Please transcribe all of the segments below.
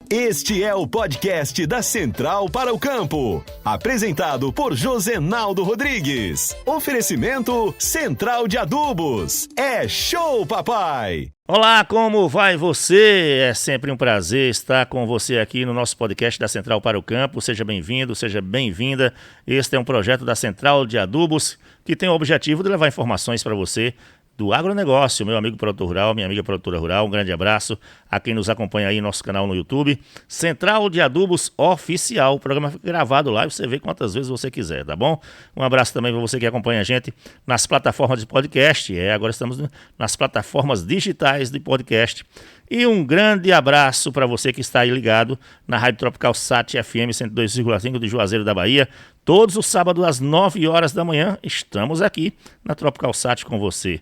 Este é o podcast da Central para o Campo, apresentado por Josenaldo Rodrigues. Oferecimento Central de Adubos. É show, papai! Olá, como vai você? É sempre um prazer estar com você aqui no nosso podcast da Central para o Campo. Seja bem-vindo, seja bem-vinda. Este é um projeto da Central de Adubos que tem o objetivo de levar informações para você do agronegócio, meu amigo produtor rural, minha amiga produtora rural. Um grande abraço a quem nos acompanha aí no nosso canal no YouTube. Central de Adubos Oficial. O programa fica gravado lá e você vê quantas vezes você quiser, tá bom? Um abraço também para você que acompanha a gente nas plataformas de podcast. Agora estamos nas plataformas digitais de podcast. E um grande abraço para você que está aí ligado na Rádio Tropical Sat FM 102,5 de Juazeiro da Bahia. Todos os sábados às 9 horas da manhã estamos aqui na Tropical Sat com você.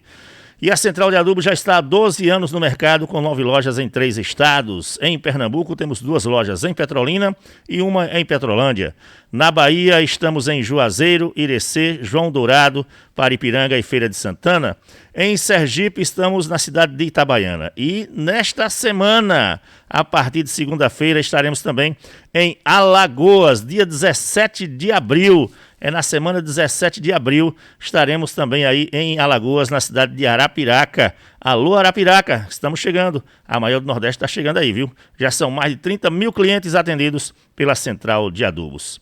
E a Central de Adubos já está há 12 anos no mercado, com 9 lojas em 3 estados. Em Pernambuco temos 2 lojas em Petrolina e uma em Petrolândia. Na Bahia estamos em Juazeiro, Irecê, João Dourado, Paripiranga e Feira de Santana. Em Sergipe estamos na cidade de Itabaiana. E nesta semana, a partir de segunda-feira, estaremos também em Alagoas, dia 17 de abril. Na semana 17 de abril, estaremos também aí em Alagoas, na cidade de Arapiraca. Alô, Arapiraca, estamos chegando. A maior do Nordeste está chegando aí, viu? Já são mais de 30 mil clientes atendidos pela Central de Adubos.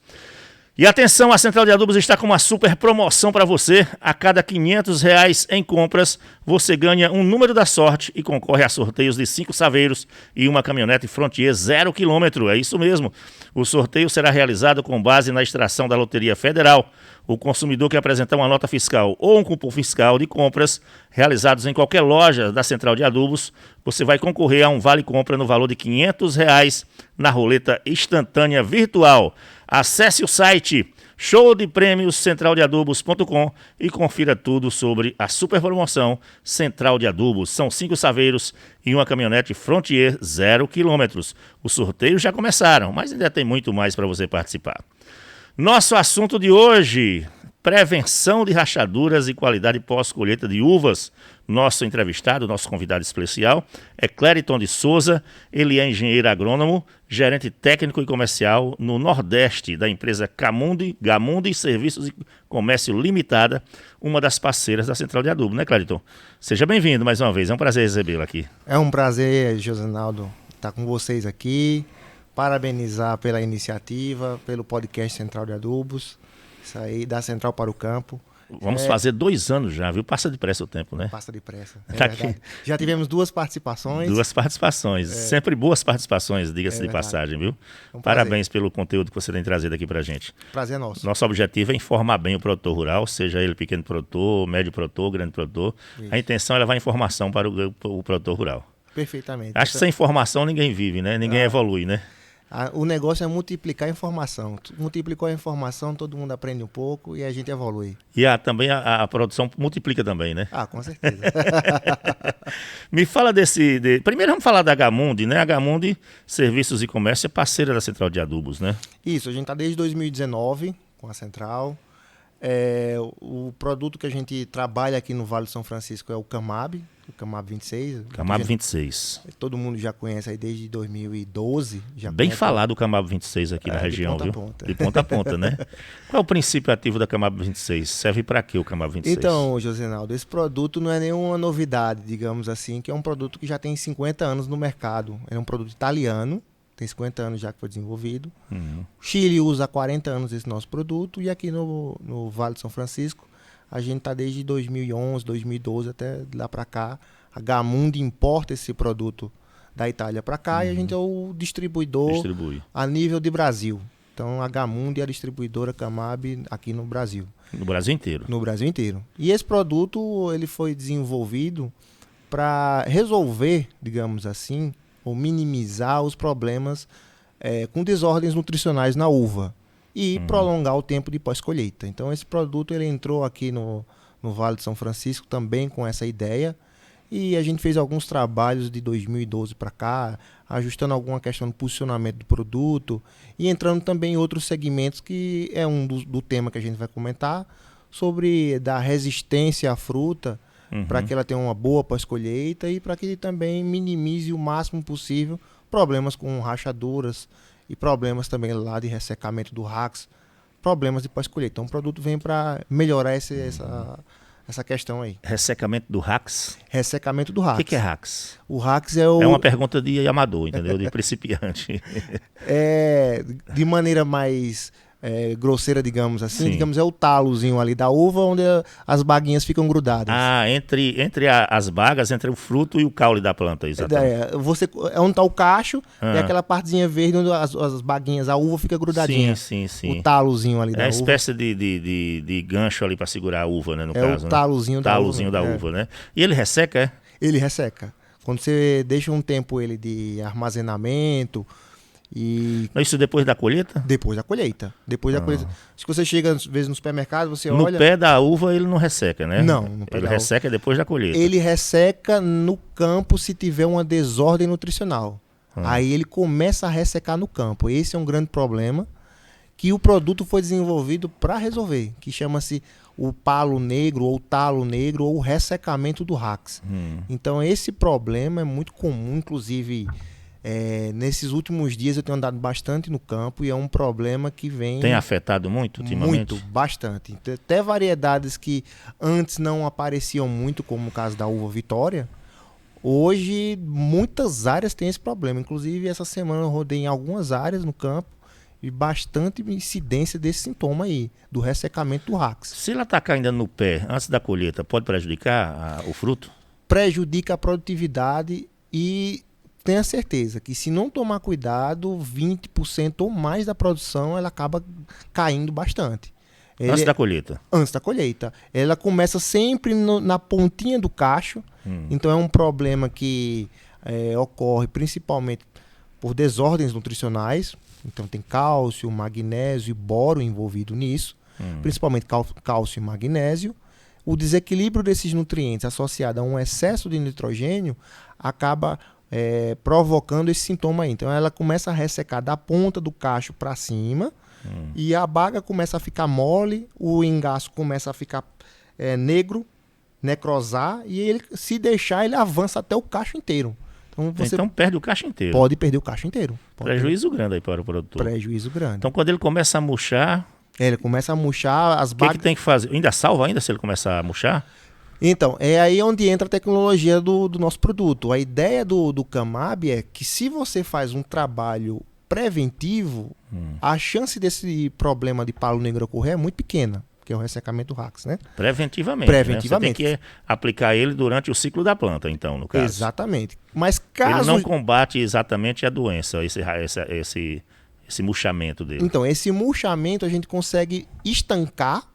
E atenção, a Central de Adubos está com uma super promoção para você. A cada R$500 em compras, você ganha um número da sorte e concorre a sorteios de 5 saveiros e uma caminhonete Frontier 0 km. É isso mesmo. O sorteio será realizado com base na extração da Loteria Federal. O consumidor que apresentar uma nota fiscal ou um cupom fiscal de compras realizados em qualquer loja da Central de Adubos, você vai concorrer a um vale-compra no valor de R$500 na roleta instantânea virtual. Acesse o site showdepremioscentraldeadubos.com e confira tudo sobre a super promoção Central de Adubos. São 5 saveiros e uma caminhonete Frontier 0 km. Os sorteios já começaram, mas ainda tem muito mais para você participar. Nosso assunto de hoje: prevenção de rachaduras e qualidade pós-colheita de uvas. Nosso entrevistado, nosso convidado especial é Clériton de Souza. Ele é engenheiro agrônomo, gerente técnico e comercial no Nordeste da empresa Gamundi Serviços e Comércio Limitada, uma das parceiras da Central de Adubos, né, Clériton? Seja bem-vindo mais uma vez, é um prazer recebê-lo aqui. É um prazer, Josenaldo, estar com vocês aqui. Parabenizar pela iniciativa, pelo podcast Central de Adubos, isso aí, da Central para o Campo. Vamos fazer 2 anos já, viu? Passa depressa o tempo, né? Passa depressa, Tá verdade. aqui. Já tivemos 2 participações. 2 participações, sempre boas participações, diga-se de passagem, viu? Parabéns pelo conteúdo que você tem trazido aqui pra gente. Prazer é nosso. Nosso objetivo é informar bem o produtor rural, seja ele pequeno produtor, médio produtor, grande produtor. Isso. A intenção é levar informação para o produtor rural. Perfeitamente. Acho que sem informação ninguém vive, né? Ninguém evolui, né? O negócio é multiplicar a informação. Multiplicou a informação, todo mundo aprende um pouco e a gente evolui. E também a produção multiplica também, né? Com certeza. Me fala primeiro vamos falar da Gamundi, né? A Gamundi Serviços e Comércio é parceira da Central de Adubos, né? Isso, a gente está desde 2019 com a Central. O produto que a gente trabalha aqui no Vale do São Francisco é o Camab 26. Camab 26. Todo mundo já conhece aí desde 2012. Bem falado o Camab 26 aqui na região, viu? De ponta a ponta, né? Qual é o princípio ativo da Camab 26? Serve para quê o Camab 26? Então, Josenaldo, esse produto não é nenhuma novidade, digamos assim, que é um produto que já tem 50 anos no mercado. É um produto italiano. Tem 50 anos já que foi desenvolvido. O Chile usa há 40 anos esse nosso produto. E aqui no Vale de São Francisco, a gente está desde 2011, 2012 até lá para cá. A Gamundi importa esse produto da Itália para cá e a gente é o distribuidor a nível de Brasil. Então a Gamundi é a distribuidora Camab aqui no Brasil. No Brasil inteiro? No Brasil inteiro. E esse produto ele foi desenvolvido para resolver, digamos assim, ou minimizar os problemas com desordens nutricionais na uva e prolongar o tempo de pós-colheita. Então esse produto ele entrou aqui no Vale de São Francisco também com essa ideia e a gente fez alguns trabalhos de 2012 para cá, ajustando alguma questão do posicionamento do produto e entrando também em outros segmentos que é do tema que a gente vai comentar, sobre da resistência à fruta, para que ela tenha uma boa pós-colheita e para que ele também minimize o máximo possível problemas com rachaduras e problemas também lá de ressecamento do rax, problemas de pós-colheita. Então o produto vem para melhorar essa questão aí. Ressecamento do rax? Ressecamento do rax. O que é rax? O rax é o... É uma pergunta de amador, entendeu? De principiante. De maneira mais grosseira, digamos assim, Sim. digamos, é o talozinho ali da uva onde as baguinhas ficam grudadas. Entre as bagas, entre o fruto e o caule da planta, exatamente. É onde está o cacho e aquela partezinha verde onde as baguinhas, a uva fica grudadinha. Sim. O talozinho ali da uva. É uma espécie de gancho ali para segurar a uva, né, no caso. É o talozinho da uva. Talozinho da uva, né? E ele resseca, é? Ele resseca. Quando você deixa um tempo ele de armazenamento e... Isso depois da colheita? Depois da colheita. Se você chega às vezes no supermercado, você olha... No pé da uva ele não resseca, né? Não, no pé ele da resseca depois da colheita. Ele resseca no campo se tiver uma desordem nutricional. Aí ele começa a ressecar no campo. Esse é um grande problema que o produto foi desenvolvido para resolver, que chama-se o palo negro ou talo negro ou ressecamento do rax. Então esse problema é muito comum, inclusive nesses últimos dias eu tenho andado bastante no campo e é um problema que vem... Tem afetado muito ultimamente? Muito, bastante. Até variedades que antes não apareciam muito, como no caso da uva Vitória, hoje muitas áreas têm esse problema. Inclusive essa semana eu rodei em algumas áreas no campo e bastante incidência desse sintoma aí, do ressecamento do rax. Se ele atacar ainda no pé, antes da colheita, pode prejudicar o fruto? Prejudica a produtividade e tenha certeza que se não tomar cuidado, 20% ou mais da produção ela acaba caindo bastante. Antes da colheita? Antes da colheita. Ela começa sempre na pontinha do cacho, então é um problema que ocorre principalmente por desordens nutricionais. Então tem cálcio, magnésio e boro envolvido nisso, principalmente cálcio e magnésio. O desequilíbrio desses nutrientes associado a um excesso de nitrogênio acaba provocando esse sintoma aí. Então ela começa a ressecar da ponta do cacho para cima e a baga começa a ficar mole, o engaço começa a ficar negro, necrosar, e ele, se deixar, ele avança até o cacho inteiro. Então perde o cacho inteiro. Pode perder o cacho inteiro. Prejuízo grande aí para o produtor. Prejuízo grande. Então quando ele começa a murchar... Ele começa a murchar as bagas... O que tem que fazer? Ainda salva ainda se ele começar a murchar? Então, é aí onde entra a tecnologia do nosso produto. A ideia do Camab é que se você faz um trabalho preventivo, a chance desse problema de palo negro ocorrer é muito pequena, que é o ressecamento do rax, né? Preventivamente. Preventivamente. Né? Você tem que aplicar ele durante o ciclo da planta, então, no caso. Exatamente. Mas caso... Ele não combate exatamente a doença, esse murchamento dele. Então, esse murchamento a gente consegue estancar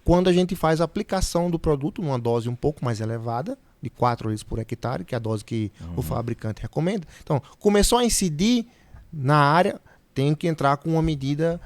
quando a gente faz a aplicação do produto numa dose um pouco mais elevada, de 4 litros por hectare, que é a dose que o fabricante recomenda. Então, começou a incidir na área, tem que entrar com uma medida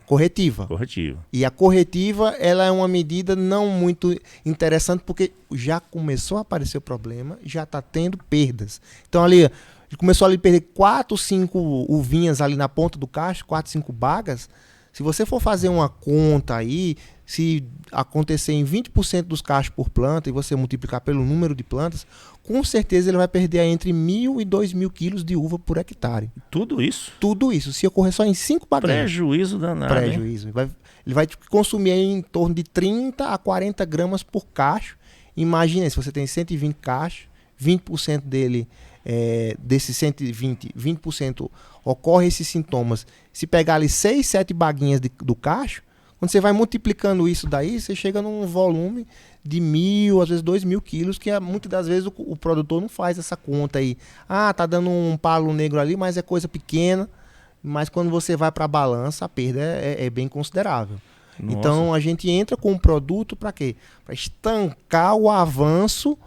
corretiva. Corretiva. E a corretiva, ela é uma medida não muito interessante, porque já começou a aparecer o problema, já está tendo perdas. Então, ali, começou a perder 4, 5 uvinhas ali na ponta do cacho, 4, 5 bagas. Se você for fazer uma conta aí, se acontecer em 20% dos cachos por planta e você multiplicar pelo número de plantas, com certeza ele vai perder entre 1.000 e 2.000 quilos de uva por hectare. Tudo isso? Tudo isso. Se ocorrer só em 5 baguinhas. Prejuízo danado. Prejuízo. Ele vai consumir aí em torno de 30 a 40 gramas por cacho. Imagina, se você tem 120 cachos, 20% dele... desses 120, 20% ocorre esses sintomas. Se pegar ali 6, 7 baguinhas do cacho, quando você vai multiplicando isso daí, você chega num volume de 1.000, às vezes 2.000 quilos, que muitas das vezes o produtor não faz essa conta aí. Ah, tá dando um palo negro ali, mas é coisa pequena. Mas quando você vai para a balança, a perda é bem considerável. Nossa. Então a gente entra com um produto para quê? Para estancar o avanço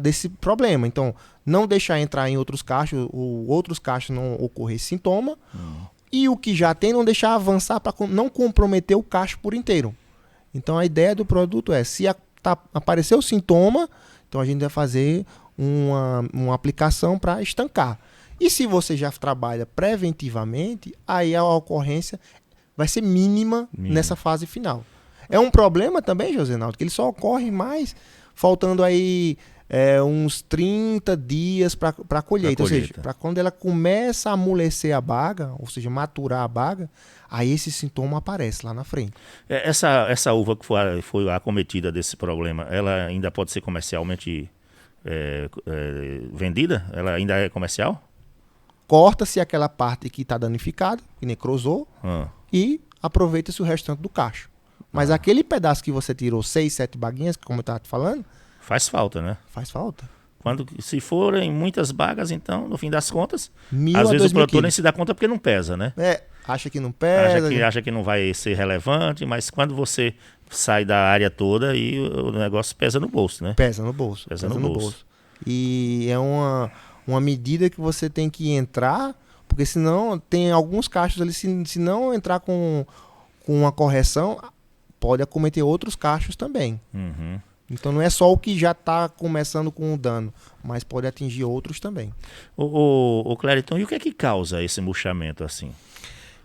desse problema. Então, não deixar entrar em outros cachos, ou outros cachos não ocorrer esse sintoma, e o que já tem, não deixar avançar para não comprometer o cacho por inteiro. Então, a ideia do produto é, se aparecer o sintoma, então a gente vai fazer uma aplicação para estancar. E se você já trabalha preventivamente, aí a ocorrência vai ser mínima nessa fase final. É um problema também, Josenaldo, que ele só ocorre mais faltando aí uns 30 dias para a colheita. Ou seja, para quando ela começa a amolecer a baga, ou seja, maturar a baga, aí esse sintoma aparece lá na frente. Essa uva que foi acometida desse problema, ela ainda pode ser comercialmente vendida? Ela ainda é comercial? Corta-se aquela parte que está danificada, que necrosou, e aproveita-se o restante do cacho. Mas aquele pedaço que você tirou 6, 7 baguinhas, como eu estava te falando... Faz falta, né? Faz falta. Se forem muitas bagas, então, no fim das contas, 1.000 às a vezes o 2.000 produtor nem quilos. se dá conta porque não pesa, né? Acha que não pesa. Acha que não vai ser relevante, mas quando você sai da área toda, aí o negócio pesa no bolso, né? Pesa no bolso. Pesa no bolso. E é uma medida que você tem que entrar, porque senão tem alguns cachos ali, se não entrar com uma correção, pode acometer outros cachos também. Uhum. Então não é só o que já está começando com o dano, mas pode atingir outros também. O Clériton, e o que é que causa esse murchamento assim?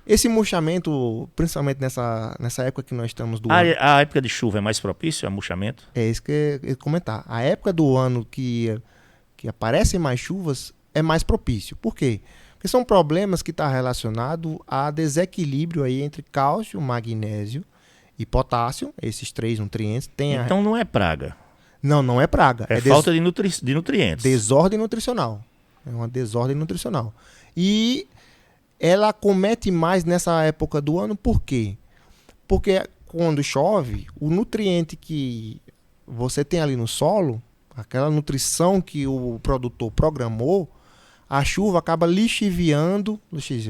Esse murchamento, principalmente nessa época que nós estamos do ano... A época de chuva é mais propício a murchamento? É isso que eu ia comentar. A época do ano que aparecem mais chuvas é mais propício. Por quê? Porque são problemas que estão relacionados a desequilíbrio aí entre cálcio, magnésio e potássio, esses 3 nutrientes. Então não é praga. Não é praga. É falta de nutrientes. Desordem nutricional. É uma desordem nutricional. E ela acomete mais nessa época do ano, por quê? Porque quando chove, o nutriente que você tem ali no solo, aquela nutrição que o produtor programou, a chuva acaba lixiviando,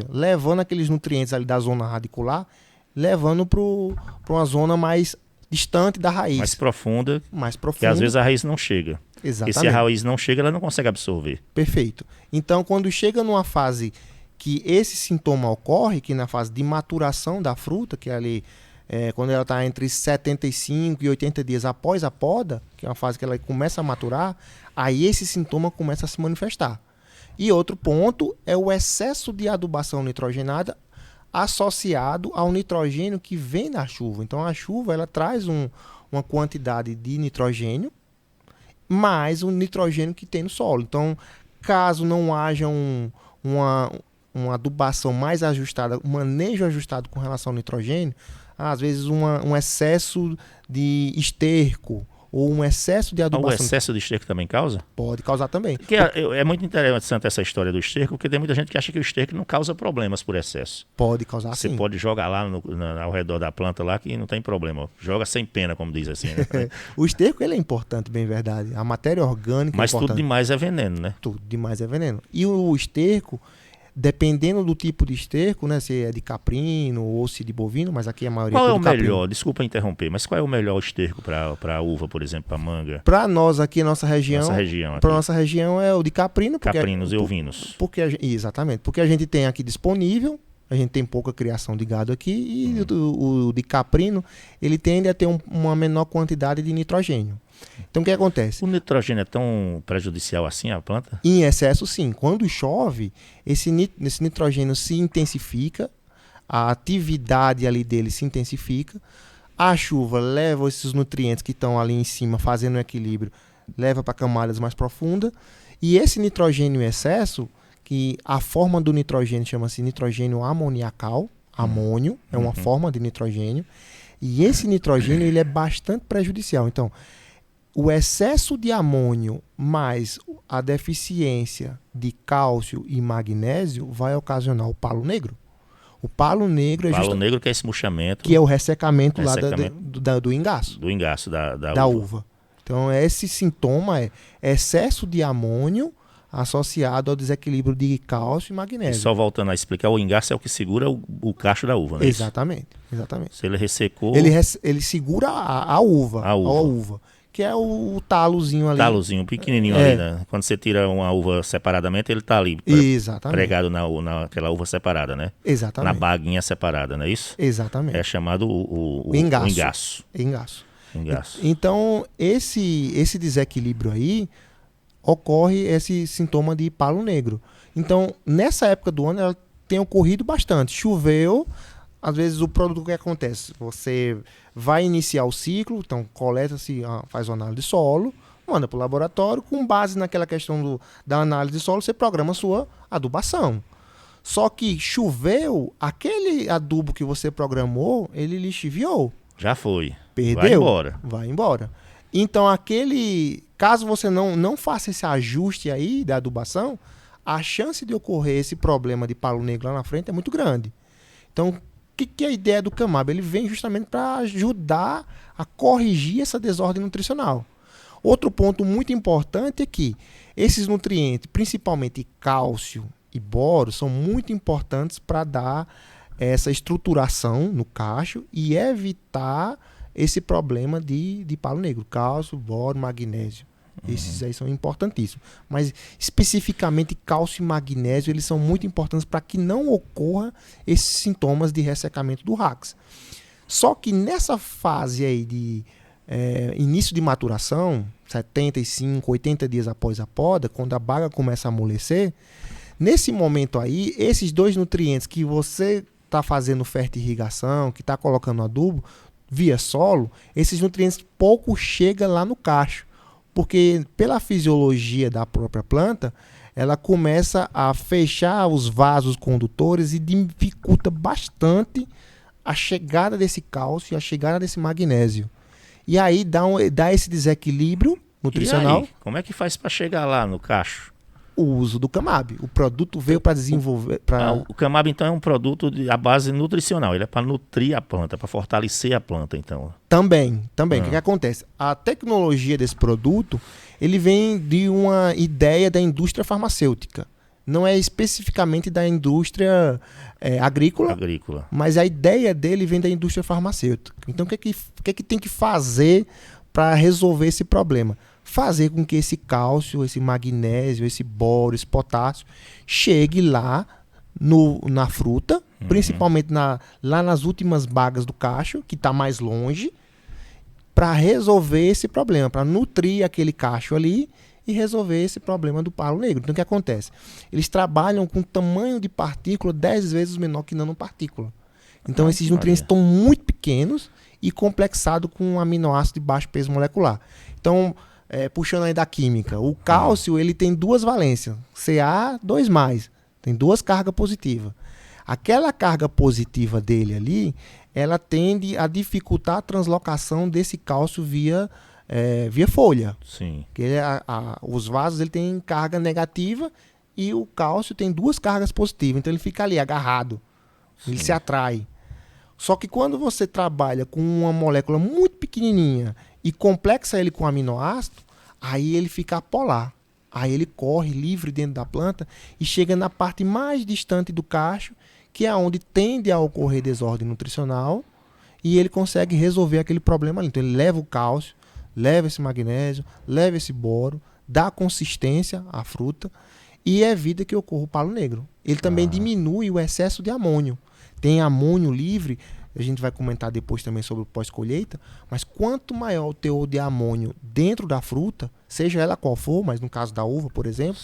levando aqueles nutrientes ali da zona radicular, levando para uma zona mais distante da raiz. Mais profunda. Que às vezes a raiz não chega. Exatamente. E se a raiz não chega, ela não consegue absorver. Perfeito. Então, quando chega numa fase que esse sintoma ocorre, que na fase de maturação da fruta, que é ali, quando ela está entre 75 e 80 dias após a poda, que é uma fase que ela começa a maturar, aí esse sintoma começa a se manifestar. E outro ponto é o excesso de adubação nitrogenada associado ao nitrogênio que vem da chuva. Então a chuva ela traz uma quantidade de nitrogênio mais o nitrogênio que tem no solo. Então, caso não haja uma adubação mais ajustada, um manejo ajustado com relação ao nitrogênio, às vezes um excesso de esterco ou um excesso de adubação. O excesso de esterco também causa? Pode causar também. Porque é muito interessante essa história do esterco, porque tem muita gente que acha que o esterco não causa problemas por excesso. Pode causar sim. Você pode jogar lá ao redor da planta lá que não tem problema. Joga sem pena, como diz assim. Né? O esterco ele é importante, bem verdade. A matéria orgânica Mas é importante. tudo demais é veneno, né? Tudo demais é veneno. E o esterco, dependendo do tipo de esterco, né, se é de caprino ou se de bovino, mas aqui a maioria qual é o tudo caprino. melhor? Desculpa interromper, mas qual é o melhor esterco para uva, por exemplo, para manga? Para nós aqui, nossa região, para nossa região é o de caprino, porque caprinos e ovinos. Exatamente, porque a gente tem aqui disponível, a gente tem pouca criação de gado aqui e o de caprino, ele tende a ter uma menor quantidade de nitrogênio. Então o que acontece? O nitrogênio é tão prejudicial assim à planta? Em excesso, sim. Quando chove, esse nitrogênio se intensifica, a atividade ali dele se intensifica, a chuva leva esses nutrientes que estão ali em cima, fazendo um equilíbrio, leva para camadas mais profundas, e esse nitrogênio em excesso, que a forma do nitrogênio chama-se nitrogênio amoniacal, amônio, é uma forma de nitrogênio, e esse nitrogênio ele é bastante prejudicial. Então, o excesso de amônio mais a deficiência de cálcio e magnésio vai ocasionar o palo negro. O palo negro é palo negro que é esse murchamento. Que é o ressecamento lá do engaço. Do engaço da uva. Então, esse sintoma é excesso de amônio associado ao desequilíbrio de cálcio e magnésio. E só voltando a explicar, o engaço é o que segura o cacho da uva, né? Exatamente. Se ele ressecou... Ele segura a uva. Que é o talozinho ali. Talozinho, pequenininho ali, né? Quando você tira uma uva separadamente, ele tá ali. Exatamente. Pregado naquela uva separada, né? Exatamente. Na baguinha separada, não é isso? Exatamente. É chamado o engaço. Então, esse desequilíbrio aí, ocorre esse sintoma de palo negro. Então, nessa época do ano, ela tem ocorrido bastante. Choveu... Às vezes o produto que acontece, você vai iniciar o ciclo, então coleta-se, faz uma análise de solo, manda para o laboratório, com base naquela questão da análise de solo, você programa a sua adubação. Só que choveu, aquele adubo que você programou, ele lixiviou. Já foi. Perdeu. Vai embora. Vai embora. Então, caso você não faça esse ajuste aí da adubação, a chance de ocorrer esse problema de palo negro lá na frente é muito grande. Então, o que é a ideia do Camab? Ele vem justamente para ajudar a corrigir essa desordem nutricional. Outro ponto muito importante é que esses nutrientes, principalmente cálcio e boro, são muito importantes para dar essa estruturação no cacho e evitar esse problema de palo negro. Cálcio, boro, magnésio. Esses aí são importantíssimos. Mas, especificamente, cálcio e magnésio, eles são muito importantes para que não ocorra esses sintomas de ressecamento do rax. Só que nessa fase aí de início de maturação, 75, 80 dias após a poda, quando a baga começa a amolecer, nesse momento aí, esses dois nutrientes que você está fazendo fertirrigação, que está colocando adubo, via solo, esses nutrientes pouco chegam lá no cacho. Porque pela fisiologia da própria planta, ela começa a fechar os vasos condutores e dificulta bastante a chegada desse cálcio e a chegada desse magnésio. E aí dá esse desequilírio nutricional. E aí, como é que faz para chegar lá no cacho? O uso do Camab. O produto veio para desenvolver... O Camab, então, é um produto à base nutricional. Ele é para nutrir a planta, para fortalecer a planta, então. Também. O que acontece? A tecnologia desse produto, ele vem de uma ideia da indústria farmacêutica. Não é especificamente da indústria agrícola, mas a ideia dele vem da indústria farmacêutica. Então, o que tem que fazer para resolver esse problema? Fazer com que esse cálcio, esse magnésio, esse boro, esse potássio chegue lá na fruta, principalmente lá nas últimas bagas do cacho, que está mais longe, para resolver esse problema, para nutrir aquele cacho ali e resolver esse problema do palo negro. Então, o que acontece? Eles trabalham com tamanho de partícula 10 vezes menor que nanopartícula. Então, esses nutrientes estão muito pequenos e complexados com um aminoácido de baixo peso molecular. Então, puxando aí da química, o cálcio ele tem duas valências, Ca2+, tem duas cargas positivas. Aquela carga positiva dele ali, ela tende a dificultar a translocação desse cálcio via folha. Sim. Porque os vasos ele tem carga negativa e o cálcio tem duas cargas positivas, então ele fica ali agarrado, ele se atrai. Só que quando você trabalha com uma molécula muito pequenininha e complexa ele com aminoácido, aí ele fica apolar. Aí ele corre livre dentro da planta e chega na parte mais distante do cacho, que é onde tende a ocorrer desordem nutricional, e ele consegue resolver aquele problema ali. Então ele leva o cálcio, leva esse magnésio, leva esse boro, dá consistência à fruta e evita que ocorra o palo negro. Ele também diminui o excesso de amônio. Tem amônio livre, a gente vai comentar depois também sobre o pós-colheita, mas quanto maior o teor de amônio dentro da fruta, seja ela qual for, mas no caso da uva, por exemplo,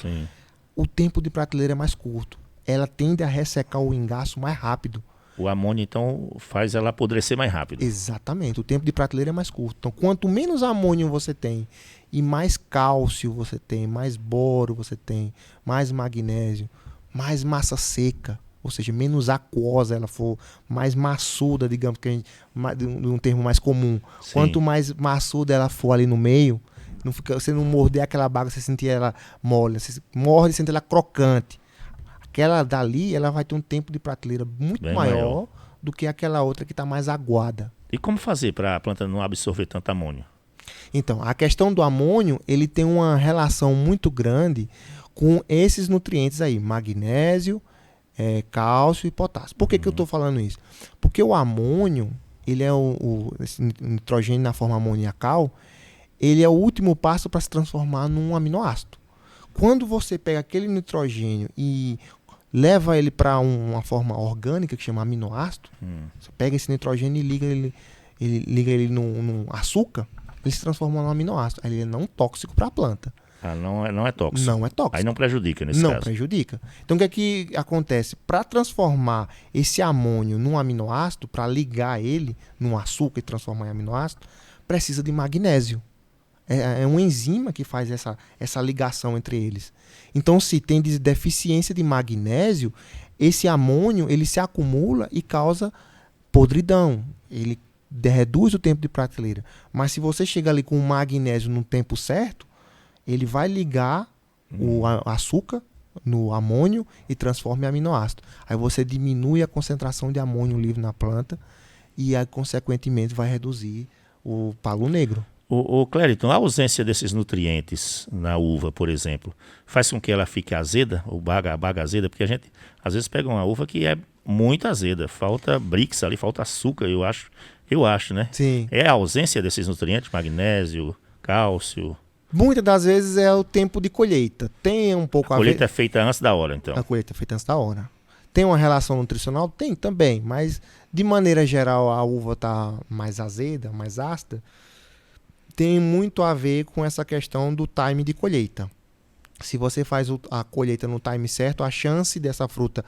o tempo de prateleira é mais curto. Ela tende a ressecar o engaço mais rápido. O amônio, então, faz ela apodrecer mais rápido. Exatamente, o tempo de prateleira é mais curto. Então, quanto menos amônio você tem e mais cálcio você tem, mais boro você tem, mais magnésio, mais massa seca, ou seja, menos aquosa ela for, mais maçuda, digamos que um termo mais comum. Sim. Quanto mais maçuda ela for ali no meio, você não morder aquela baga, você sentir ela mole, você morde e sente ela crocante. Aquela dali, ela vai ter um tempo de prateleira muito maior do que aquela outra que está mais aguada. E como fazer para a planta não absorver tanto amônio? Então, a questão do amônio, ele tem uma relação muito grande com esses nutrientes aí, magnésio, cálcio e potássio. Por que eu estou falando isso? Porque o amônio, ele é esse nitrogênio na forma amoniacal, ele é o último passo para se transformar num aminoácido. Quando você pega aquele nitrogênio e leva ele para uma forma orgânica que chama aminoácido, você pega esse nitrogênio e liga ele num açúcar, ele se transforma num aminoácido. Aí ele é não tóxico para a planta. Não é tóxico. Não é tóxico. Aí não prejudica nesse caso. Não prejudica. Então o que é que acontece? Para transformar esse amônio num aminoácido, para ligar ele num açúcar e transformar em aminoácido, precisa de magnésio. É uma enzima que faz essa ligação entre eles. Então, se tem deficiência de magnésio, esse amônio ele se acumula e causa podridão. Ele reduz o tempo de prateleira. Mas se você chega ali com o magnésio no tempo certo, ele vai ligar o açúcar no amônio e transforma em aminoácido. Aí você diminui a concentração de amônio livre na planta e, aí, consequentemente, vai reduzir o palo negro. O Clériton, a ausência desses nutrientes na uva, por exemplo, faz com que ela fique azeda, ou a baga azeda, porque a gente às vezes pega uma uva que é muito azeda, falta brix ali, falta açúcar, eu acho, né? Sim. É a ausência desses nutrientes, magnésio, cálcio. Muitas das vezes é o tempo de colheita. Tem um pouco A a colheita ver... é feita antes da hora, então. A colheita é feita antes da hora. Tem uma relação nutricional? Tem também, mas de maneira geral a uva está mais azeda, mais ácida. Tem muito a ver com essa questão do time de colheita. Se você faz a colheita no time certo, a chance dessa fruta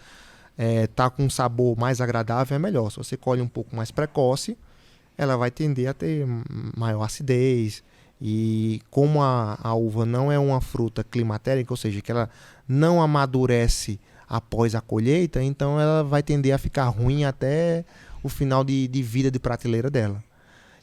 tá com um sabor mais agradável é melhor. Se você colhe um pouco mais precoce, ela vai tender a ter maior acidez. E como a uva não é uma fruta climatérica, ou seja, que ela não amadurece após a colheita, então ela vai tender a ficar ruim até o final de vida de prateleira dela.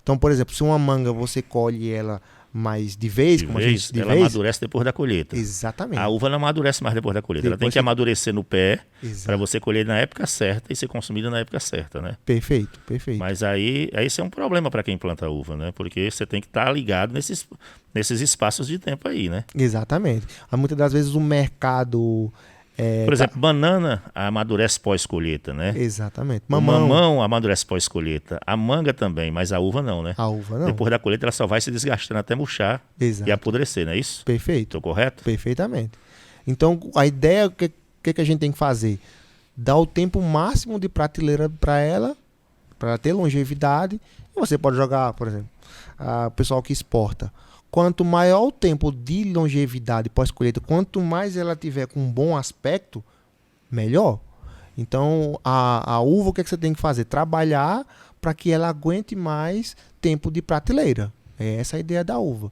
Então, por exemplo, se uma manga você colhe ela mais de vez, ela amadurece depois da colheita. Exatamente. A uva não amadurece mais depois da colheita. Ela tem que amadurecer no pé para você colher na época certa e ser consumida na época certa, né? Perfeito. Mas aí isso é um problema para quem planta uva, né? Porque você tem que estar ligado nesses espaços de tempo aí, né? Exatamente. Muitas das vezes o mercado... Por exemplo, banana amadurece pós-colheita, né? Exatamente. O mamão amadurece pós-colheita. A manga também, mas a uva não, né? A uva não. Depois da colheita ela só vai se desgastando até murchar e apodrecer, não é isso? Perfeito. Estou correto? Perfeitamente. Então, a ideia, o que a gente tem que fazer? Dar o tempo máximo de prateleira para ela ter longevidade. E você pode jogar, por exemplo, o pessoal que exporta. Quanto maior o tempo de longevidade pós-colheita, quanto mais ela tiver com um bom aspecto, melhor. Então, a uva, o que você tem que fazer? Trabalhar para que ela aguente mais tempo de prateleira. É essa a ideia da uva.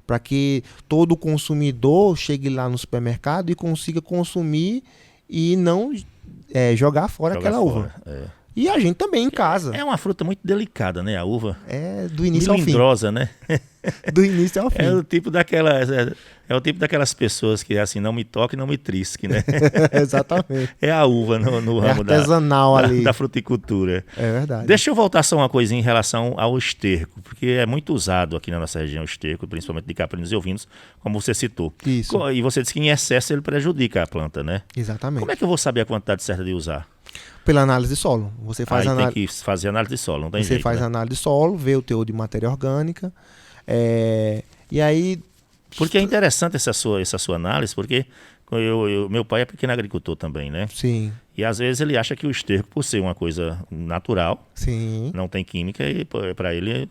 Para que todo consumidor chegue lá no supermercado e consiga consumir e não jogar fora aquela uva. E a gente também em casa. É uma fruta muito delicada, né? A uva. É do início ao fim. Melindrosa, né? Do início ao fim. É o tipo daquelas pessoas que assim, não me toque, não me trisque, né? Exatamente. É a uva no ramo artesanal ali. Da fruticultura. É verdade. Deixa eu voltar só uma coisinha em relação ao esterco, porque é muito usado aqui na nossa região o esterco, principalmente de caprinos e ovinos, como você citou. Isso. E você disse que em excesso ele prejudica a planta, né? Exatamente. Como é que eu vou saber a quantidade certa de usar? Pela análise de solo. Você faz tem que fazer análise de solo, não tem jeito. Você faz análise de solo, vê o teor de matéria orgânica. E aí... Porque é interessante essa sua análise, porque meu pai é pequeno agricultor também, né? Sim. E às vezes ele acha que o esterco, por ser uma coisa natural, sim, não tem química, e para ele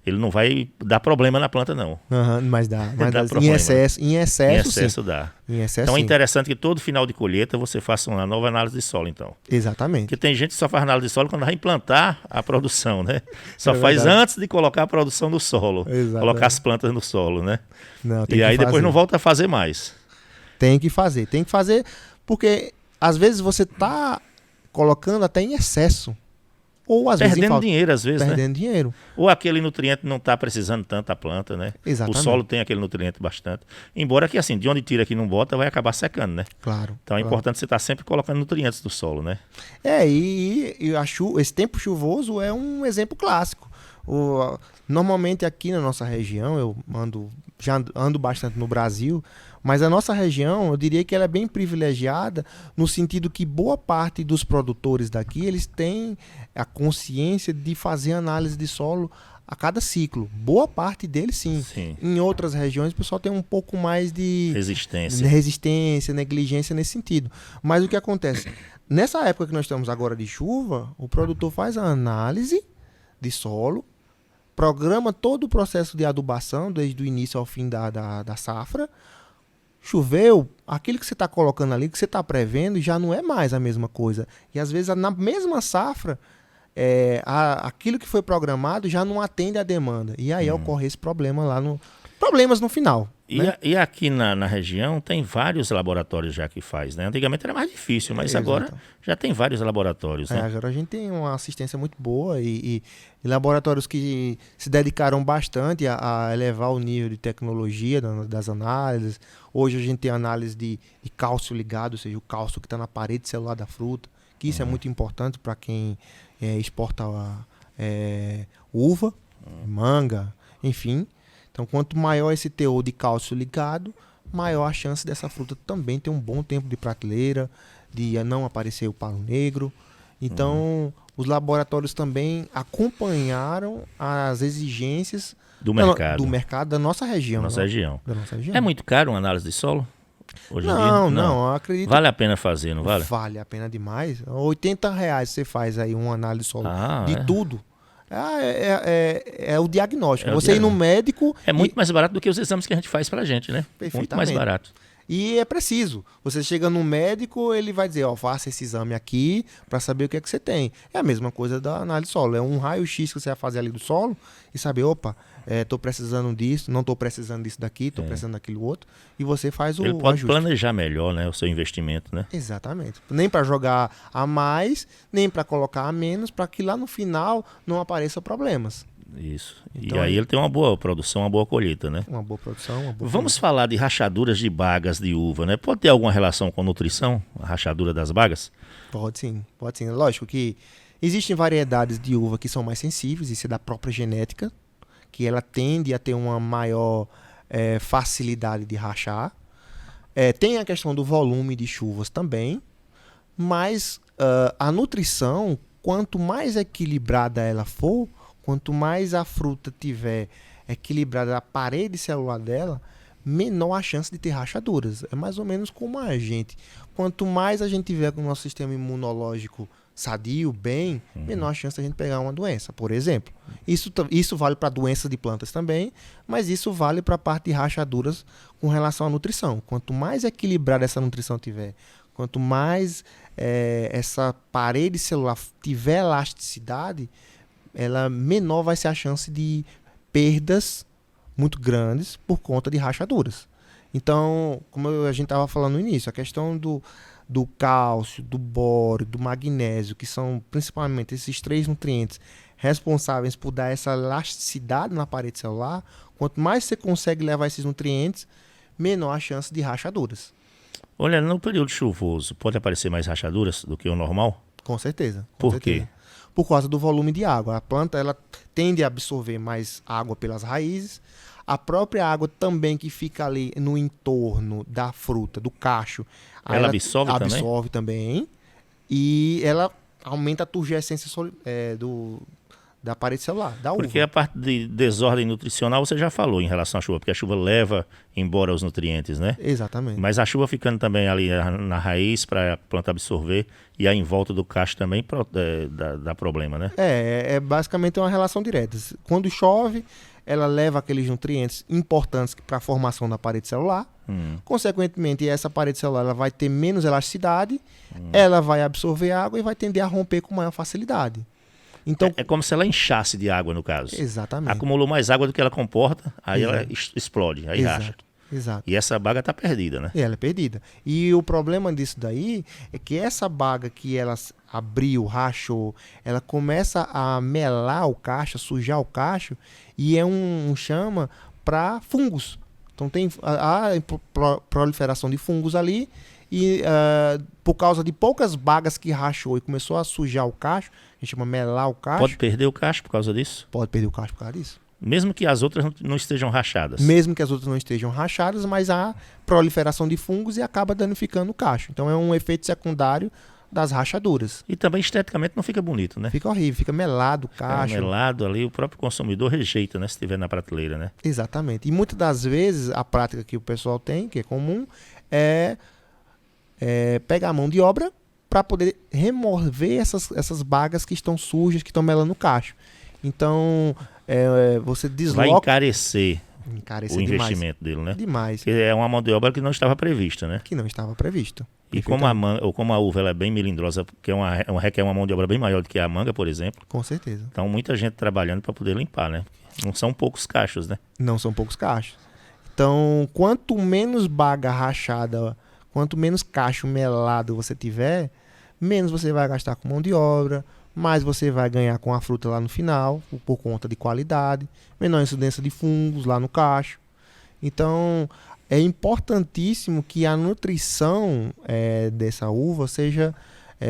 não vai dar problema na planta, não. Mas dá. Problema, em excesso sim. dá. Em excesso, então é sim. interessante que todo final de colheita você faça uma nova análise de solo, então. Exatamente. Porque tem gente que só faz análise de solo quando vai implantar a produção, né? Só faz antes de colocar a produção no solo. Exatamente. Colocar as plantas no solo, né? Não, tem e que aí fazer. Depois não volta a fazer mais. Tem que fazer porque às vezes você está colocando até em excesso. Ou às vezes perdendo dinheiro, às vezes, perdendo dinheiro. Ou aquele nutriente não está precisando tanto a planta, né? Exatamente. O solo tem aquele nutriente bastante. Embora que assim, de onde tira que não bota, vai acabar secando, né? Claro. Então é importante você estar sempre colocando nutrientes do solo, né? Esse tempo chuvoso é um exemplo clássico. Normalmente aqui na nossa região, eu já ando bastante no Brasil, mas a nossa região, eu diria que ela é bem privilegiada no sentido que boa parte dos produtores daqui, eles têm a consciência de fazer análise de solo a cada ciclo. Boa parte deles, sim. Em outras regiões, o pessoal tem um pouco mais de resistência, negligência nesse sentido. Mas o que acontece? Nessa época que nós estamos agora de chuva, o produtor faz a análise de solo, programa todo o processo de adubação, desde o início ao fim da safra. Choveu, aquilo que você está colocando ali, que você está prevendo, já não é mais a mesma coisa. E às vezes na mesma safra, aquilo que foi programado já não atende à demanda. E aí ocorre esse problema lá problemas no final. Né? E aqui na região tem vários laboratórios já que faz, né? Antigamente era mais difícil, mas agora já tem vários laboratórios, né? Agora a gente tem uma assistência muito boa e laboratórios que se dedicaram bastante a elevar o nível de tecnologia das análises. Hoje a gente tem análise de cálcio ligado, ou seja, o cálcio que está na parede celular da fruta, que isso é muito importante para quem exporta uva, manga, enfim. Então, quanto maior esse teor de cálcio ligado, maior a chance dessa fruta também ter um bom tempo de prateleira, de não aparecer o palo negro. Então, os laboratórios também acompanharam as exigências do mercado da nossa região. Da nossa região. É muito caro uma análise de solo? Hoje em dia? Não, eu acredito. Vale a pena fazer, não vale? Vale a pena demais. R$80 você faz aí uma análise de solo tudo. É o diagnóstico. Você ir no médico... É muito mais barato do que os exames que a gente faz pra gente, né? Muito mais barato. E é preciso. Você chega no médico, ele vai dizer, faça esse exame aqui para saber o que é que você tem. É a mesma coisa da análise de solo. É um raio-x que você vai fazer ali do solo e saber, estou precisando disso, não estou precisando disso daqui, estou precisando daquilo outro. E você faz Ele pode ajuste. planejar melhor, né, o seu investimento, né? Exatamente. Nem para jogar a mais, nem para colocar a menos, para que lá no final não apareçam problemas. Isso. Então, e aí ele tem uma boa produção, uma boa colheita, né? Uma boa produção, Vamos falar de rachaduras de bagas de uva, né? Pode ter alguma relação com nutrição, a rachadura das bagas? Pode sim. Lógico que existem variedades de uva que são mais sensíveis, isso é da própria genética, que ela tende a ter uma maior facilidade de rachar. Tem a questão do volume de chuvas também, mas a nutrição, quanto mais equilibrada ela for, quanto mais a fruta tiver equilibrada a parede celular dela, menor a chance de ter rachaduras. É mais ou menos como a gente. Quanto mais a gente tiver com o nosso sistema imunológico sadio, bem, menor a chance de a gente pegar uma doença, por exemplo. Isso vale para doenças de plantas também, mas isso vale para a parte de rachaduras com relação à nutrição. Quanto mais equilibrada essa nutrição tiver, quanto mais essa parede celular tiver elasticidade, ela menor vai ser a chance de perdas muito grandes por conta de rachaduras. Então, como a gente estava falando no início, a questão do cálcio, do bório, do magnésio, que são principalmente esses 3 nutrientes responsáveis por dar essa elasticidade na parede celular, quanto mais você consegue levar esses nutrientes, menor a chance de rachaduras. Olha, no período chuvoso, pode aparecer mais rachaduras do que o normal? Com certeza. Por quê? Por causa do volume de água. A planta ela tende a absorver mais água pelas raízes. A própria água também que fica ali no entorno da fruta, do cacho, ela absorve também. E ela aumenta a turgescência da parede celular, da uva. Porque a parte de desordem nutricional você já falou em relação à chuva, porque a chuva leva embora os nutrientes, né? Exatamente. Mas a chuva ficando também ali na raiz para a planta absorver e aí em volta do cacho também dá problema, né? É basicamente uma relação direta. Quando chove, ela leva aqueles nutrientes importantes para a formação da parede celular. Consequentemente, essa parede celular ela vai ter menos elasticidade, ela vai absorver água e vai tender a romper com maior facilidade. Então, é como se ela inchasse de água, no caso. Exatamente. Acumulou mais água do que ela comporta, aí ela explode, aí racha. Exato. E essa baga está perdida, né? Ela é perdida. E o problema disso daí é que essa baga que ela abriu, rachou, ela começa a melar o cacho, sujar o cacho, e é um chama para fungos. Então tem a proliferação de fungos ali, e por causa de poucas bagas que rachou e começou a sujar o cacho, a gente chama melar o cacho. Pode perder o cacho por causa disso? Pode perder o cacho por causa disso. Mesmo que as outras não estejam rachadas? Mesmo que as outras não estejam rachadas, mas há proliferação de fungos e acaba danificando o cacho. Então é um efeito secundário das rachaduras. E também esteticamente não fica bonito, né? Fica horrível, fica melado o cacho. Fica melado ali, o próprio consumidor rejeita, né? Se estiver na prateleira, né? Exatamente. E muitas das vezes a prática que o pessoal tem, que é comum, é pegar a mão de obra para poder remover essas bagas que estão sujas, que estão melando o cacho. Então, você desloca... Vai encarecer Encarecer o investimento dele, né? demais. Porque é uma mão de obra que não estava prevista, né? Que não estava previsto. E como a uva ela é bem melindrosa, porque requer uma mão de obra bem maior do que a manga, por exemplo. Com certeza. Então muita gente trabalhando para poder limpar, né? Não são poucos cachos, né? Não são poucos cachos. Então, quanto menos baga rachada, quanto menos cacho melado você tiver, menos você vai gastar com mão de obra, mais você vai ganhar com a fruta lá no final, por conta de qualidade, menor incidência de fungos lá no cacho. Então, é importantíssimo que a nutrição dessa uva seja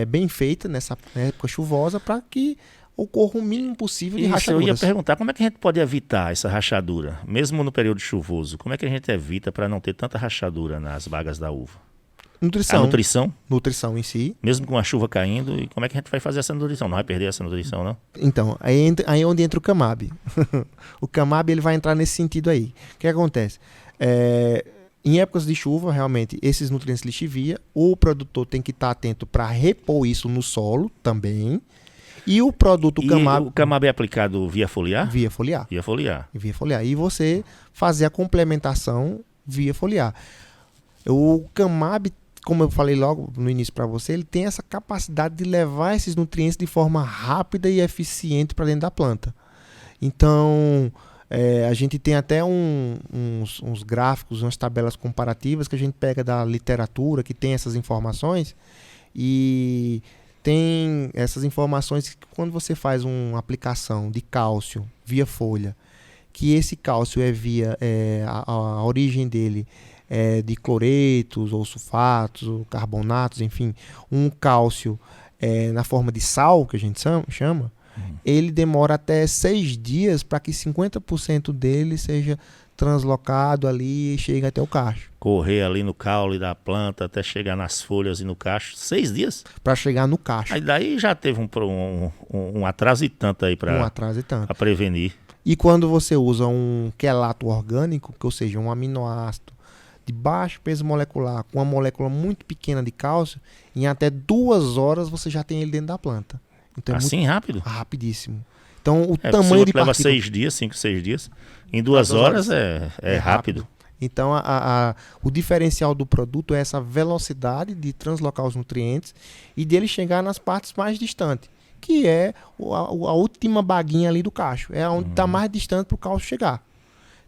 bem feita nessa época chuvosa para que ocorra o mínimo possível de rachaduras. Eu ia perguntar, como é que a gente pode evitar essa rachadura, mesmo no período chuvoso? Como é que a gente evita para não ter tanta rachadura nas bagas da uva? Nutrição. A nutrição? Nutrição em si. Mesmo com a chuva caindo, e como é que a gente vai fazer essa nutrição? Não vai perder essa nutrição, não? Então, aí é onde entra o Camab. O Camab ele vai entrar nesse sentido aí. O que acontece? Em épocas de chuva, realmente, esses nutrientes lixivia, o produtor tem que estar atento para repor isso no solo também. E o produto Camab... o Camab é aplicado via foliar? Via foliar. Via foliar. Via foliar. E você fazer a complementação via foliar. O Camab, como eu falei logo no início para você, ele tem essa capacidade de levar esses nutrientes de forma rápida e eficiente para dentro da planta. Então, a gente tem até uns gráficos, umas tabelas comparativas que a gente pega da literatura, que tem essas informações, e tem essas informações que quando você faz uma aplicação de cálcio via folha, que esse cálcio a origem dele de cloretos ou sulfatos ou carbonatos, enfim, um cálcio na forma de sal, que a gente chama, ele demora até 6 dias para que 50% dele seja translocado ali e chegue até o cacho. Correr ali no caule da planta até chegar nas folhas e no cacho, 6 dias? Para chegar no cacho. Aí daí já teve um atraso e tanto aí para prevenir. E quando você usa um quelato orgânico, ou seja, um aminoácido de baixo peso molecular, com uma molécula muito pequena de cálcio, em até 2 horas você já tem ele dentro da planta. Então assim rápido? Rapidíssimo. Então o tamanho de leva 6 dias, 5, 6 dias. Em 2 horas é rápido. Então o diferencial do produto é essa velocidade de translocar os nutrientes e dele chegar nas partes mais distantes, que é a última baguinha ali do cacho. É onde está mais distante para o cálcio chegar.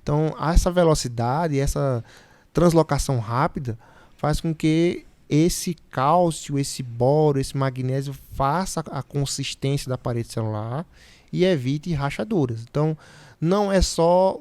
Então essa velocidade, essa translocação rápida faz com que esse cálcio, esse boro, esse magnésio faça a consistência da parede celular e evite rachaduras. Então, não é só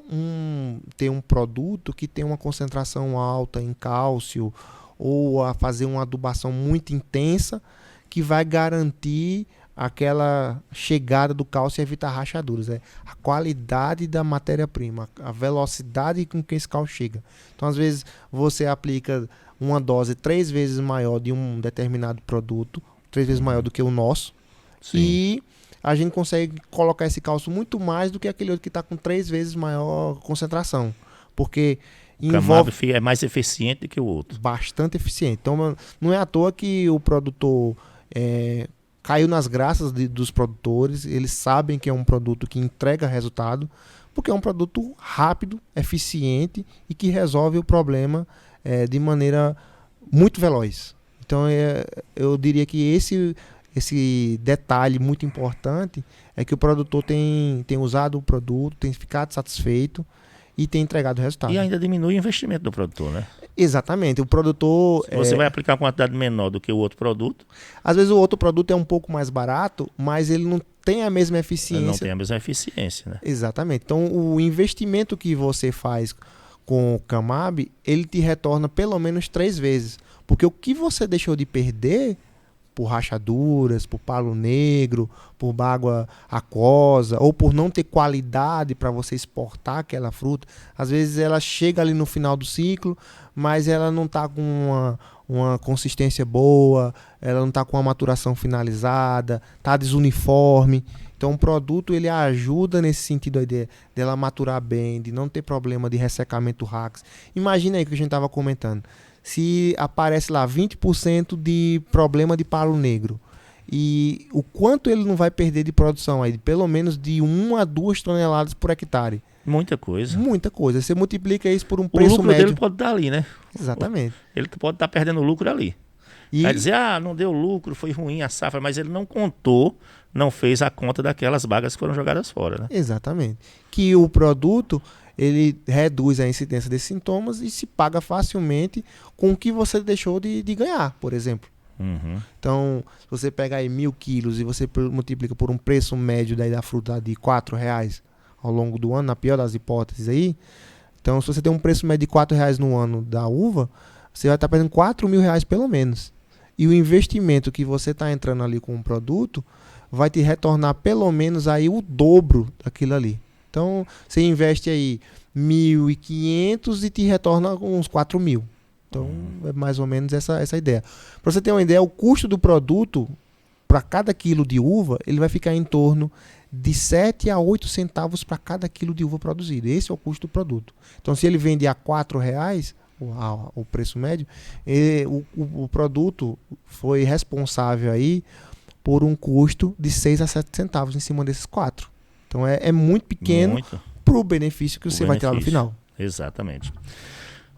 ter um produto que tem uma concentração alta em cálcio ou a fazer uma adubação muito intensa que vai garantir aquela chegada do cálcio e evitar rachaduras. É a qualidade da matéria-prima, a velocidade com que esse cálcio chega. Então, às vezes, você aplica uma dose 3 vezes maior de um determinado produto, 3 vezes maior do que o nosso, sim, e a gente consegue colocar esse cálcio muito mais do que aquele outro que está com 3 vezes maior concentração, porque envolve... é mais eficiente do que o outro. Bastante eficiente. Então, não é à toa que o produtor caiu nas graças dos produtores, eles sabem que é um produto que entrega resultado, porque é um produto rápido, eficiente e que resolve o problema de maneira muito veloz. Então, eu diria que esse detalhe muito importante é que o produtor tem usado o produto, tem ficado satisfeito e tem entregado resultado. E ainda diminui o investimento do produtor, né? Exatamente. O produtor... Se você vai aplicar uma quantidade menor do que o outro produto... Às vezes o outro produto é um pouco mais barato, mas ele não tem a mesma eficiência. Não tem a mesma eficiência, né? Exatamente. Então, o investimento que você faz com o Camab, ele te retorna pelo menos 3 vezes. Porque o que você deixou de perder por rachaduras, por palo negro, por baga aquosa, ou por não ter qualidade para você exportar aquela fruta, às vezes ela chega ali no final do ciclo, mas ela não está com uma consistência boa, ela não está com a maturação finalizada, está desuniforme. Então o produto ele ajuda nesse sentido aí dela maturar bem, de não ter problema de ressecamento rax. Imagina aí que a gente estava comentando. Se aparece lá 20% de problema de palo negro, e o quanto ele não vai perder de produção aí, pelo menos de 1 a 2 toneladas por hectare. Muita coisa. Muita coisa. Você multiplica isso por um O preço lucro médio. dele pode dar ali, né? Exatamente. Ele pode estar perdendo lucro ali. E Vai dizer, não deu lucro, foi ruim a safra, mas ele não contou, não fez a conta daquelas bagas que foram jogadas fora, né? Exatamente. Que o produto, ele reduz a incidência desses sintomas e se paga facilmente com o que você deixou de ganhar, por exemplo. Uhum. Então, se você pegar aí 1.000 quilos e você multiplica por um preço médio daí da fruta de R$4 ao longo do ano, na pior das hipóteses aí, então se você tem um preço médio de R$4 no ano da uva, você vai estar perdendo R$4.000 pelo menos. E o investimento que você está entrando ali com o produto vai te retornar pelo menos aí o dobro daquilo ali. Então, você investe aí 1.500 e te retorna uns 4.000. Então, é mais ou menos essa ideia. Para você ter uma ideia, o custo do produto para cada quilo de uva, ele vai ficar em torno de 7 a 8 centavos para cada quilo de uva produzida. Esse é o custo do produto. Então, se ele vende a R$4, o preço médio, o produto foi responsável aí por um custo de 6 a 7 centavos em cima desses 4. Então é muito pequeno para o benefício que você vai ter lá no final. Exatamente.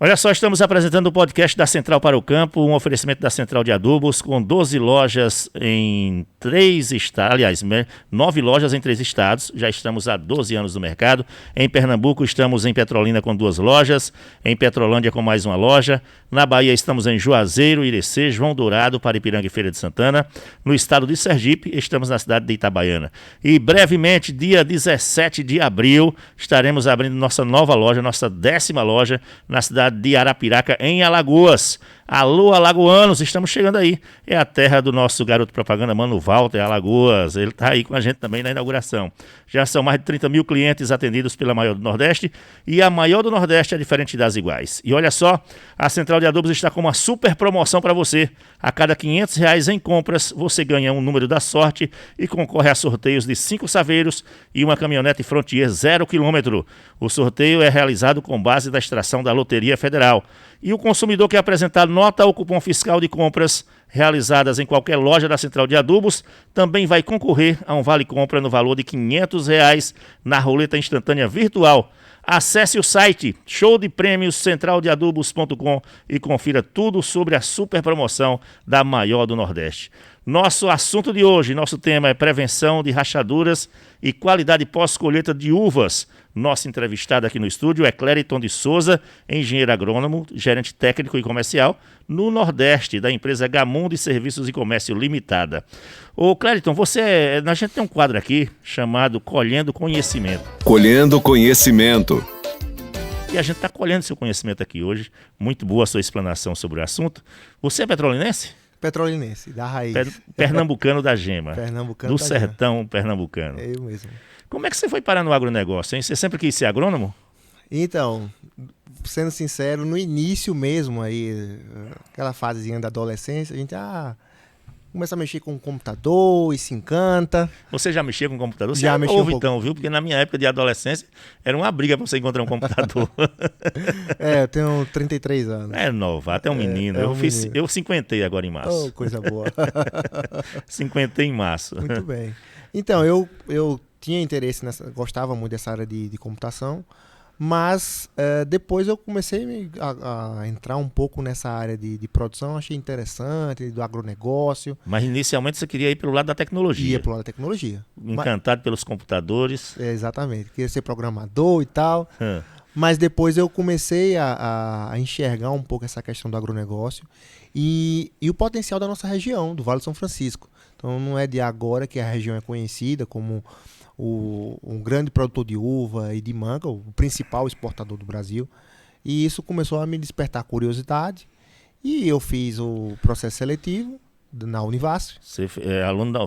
Olha só, estamos apresentando o podcast da Central para o Campo, um oferecimento da Central de Adubos, com 12 lojas em 3 estados, aliás, 9 lojas em 3 estados, já estamos há 12 anos no mercado. Em Pernambuco estamos em Petrolina com 2 lojas, em Petrolândia com mais 1 loja, na Bahia estamos em Juazeiro, Irecê, João Dourado, Paripiranga e Feira de Santana. No estado de Sergipe, estamos na cidade de Itabaiana. E brevemente, dia 17 de abril, estaremos abrindo nossa nova loja, nossa 10ª loja, na cidade de Arapiraca, em Alagoas. Alô, alagoanos, estamos chegando aí. É a terra do nosso garoto propaganda, Mano Walter, Alagoas. Ele está aí com a gente também na inauguração. Já são mais de 30 mil clientes atendidos pela maior do Nordeste, e a maior do Nordeste é diferente das iguais. E olha só, a Central de Adubos está com uma super promoção para você. A cada R$500 em compras, você ganha um número da sorte e concorre a sorteios de 5 saveiros e uma caminhonete Frontier 0 km. O sorteio é realizado com base da extração da Loteria Federal. E o consumidor que apresentar nota ou cupom fiscal de compras realizadas em qualquer loja da Central de Adubos também vai concorrer a um vale-compra no valor de R$500 na roleta instantânea virtual. Acesse o site showdepremioscentraldeadubos.com e confira tudo sobre a super promoção da maior do Nordeste. Nosso assunto de hoje, nosso tema é prevenção de rachaduras e qualidade pós-colheita de uvas. Nosso entrevistado aqui no estúdio é Clériton de Souza, engenheiro agrônomo, gerente técnico e comercial no Nordeste, da empresa Gamum de Serviços e Comércio Limitada. Ô Clériton, a gente tem um quadro aqui chamado Colhendo Conhecimento. Colhendo Conhecimento. E a gente está colhendo seu conhecimento aqui hoje. Muito boa a sua explanação sobre o assunto. Você é petrolinense? Petrolinense, da raiz. Pernambucano da gema. Pernambucano do da sertão gema. Pernambucano. É eu mesmo. Como é que você foi parar no agronegócio, hein? Você sempre quis ser agrônomo? Então, sendo sincero, no início mesmo, aí, aquela fasezinha da adolescência, a gente começa a mexer com o computador e se encanta. Você já mexia com o computador? Você Já mexi um pouco. então, viu? Porque na minha época de adolescência era uma briga pra você encontrar um computador. Eu tenho 33 anos. É novato, é um menino. menino. Eu 50 agora em março. Oh, coisa boa. 50 em março. Muito bem. Então, eu tinha interesse gostava muito dessa área de computação, mas depois eu comecei a entrar um pouco nessa área de produção, achei interessante, do agronegócio. Mas inicialmente você queria ir pelo lado da tecnologia. Ia pelo lado da tecnologia. Encantado pelos computadores. Exatamente, queria ser programador e tal. Mas depois eu comecei a enxergar um pouco essa questão do agronegócio e o potencial da nossa região, do Vale do São Francisco. Então não é de agora que a região é conhecida como um grande produtor de uva e de manga, o principal exportador do Brasil. E isso começou a me despertar curiosidade. E eu fiz o processo seletivo na Univasf. Você foi aluno da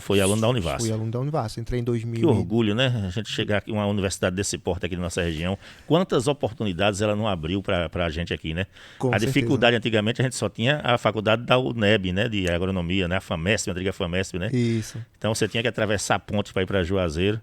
Univasf. Fui aluno da Univasf, entrei em 2000. Que orgulho, né? A gente chegar aqui, uma universidade desse porte aqui na nossa região. Quantas oportunidades ela não abriu para a gente aqui, né? Com a certeza. Dificuldade, antigamente, a gente só tinha a faculdade da UNEB, né? De agronomia, né? A FAMESP, a antiga FAMESP, né? Isso. Então você tinha que atravessar a ponte para ir para Juazeiro.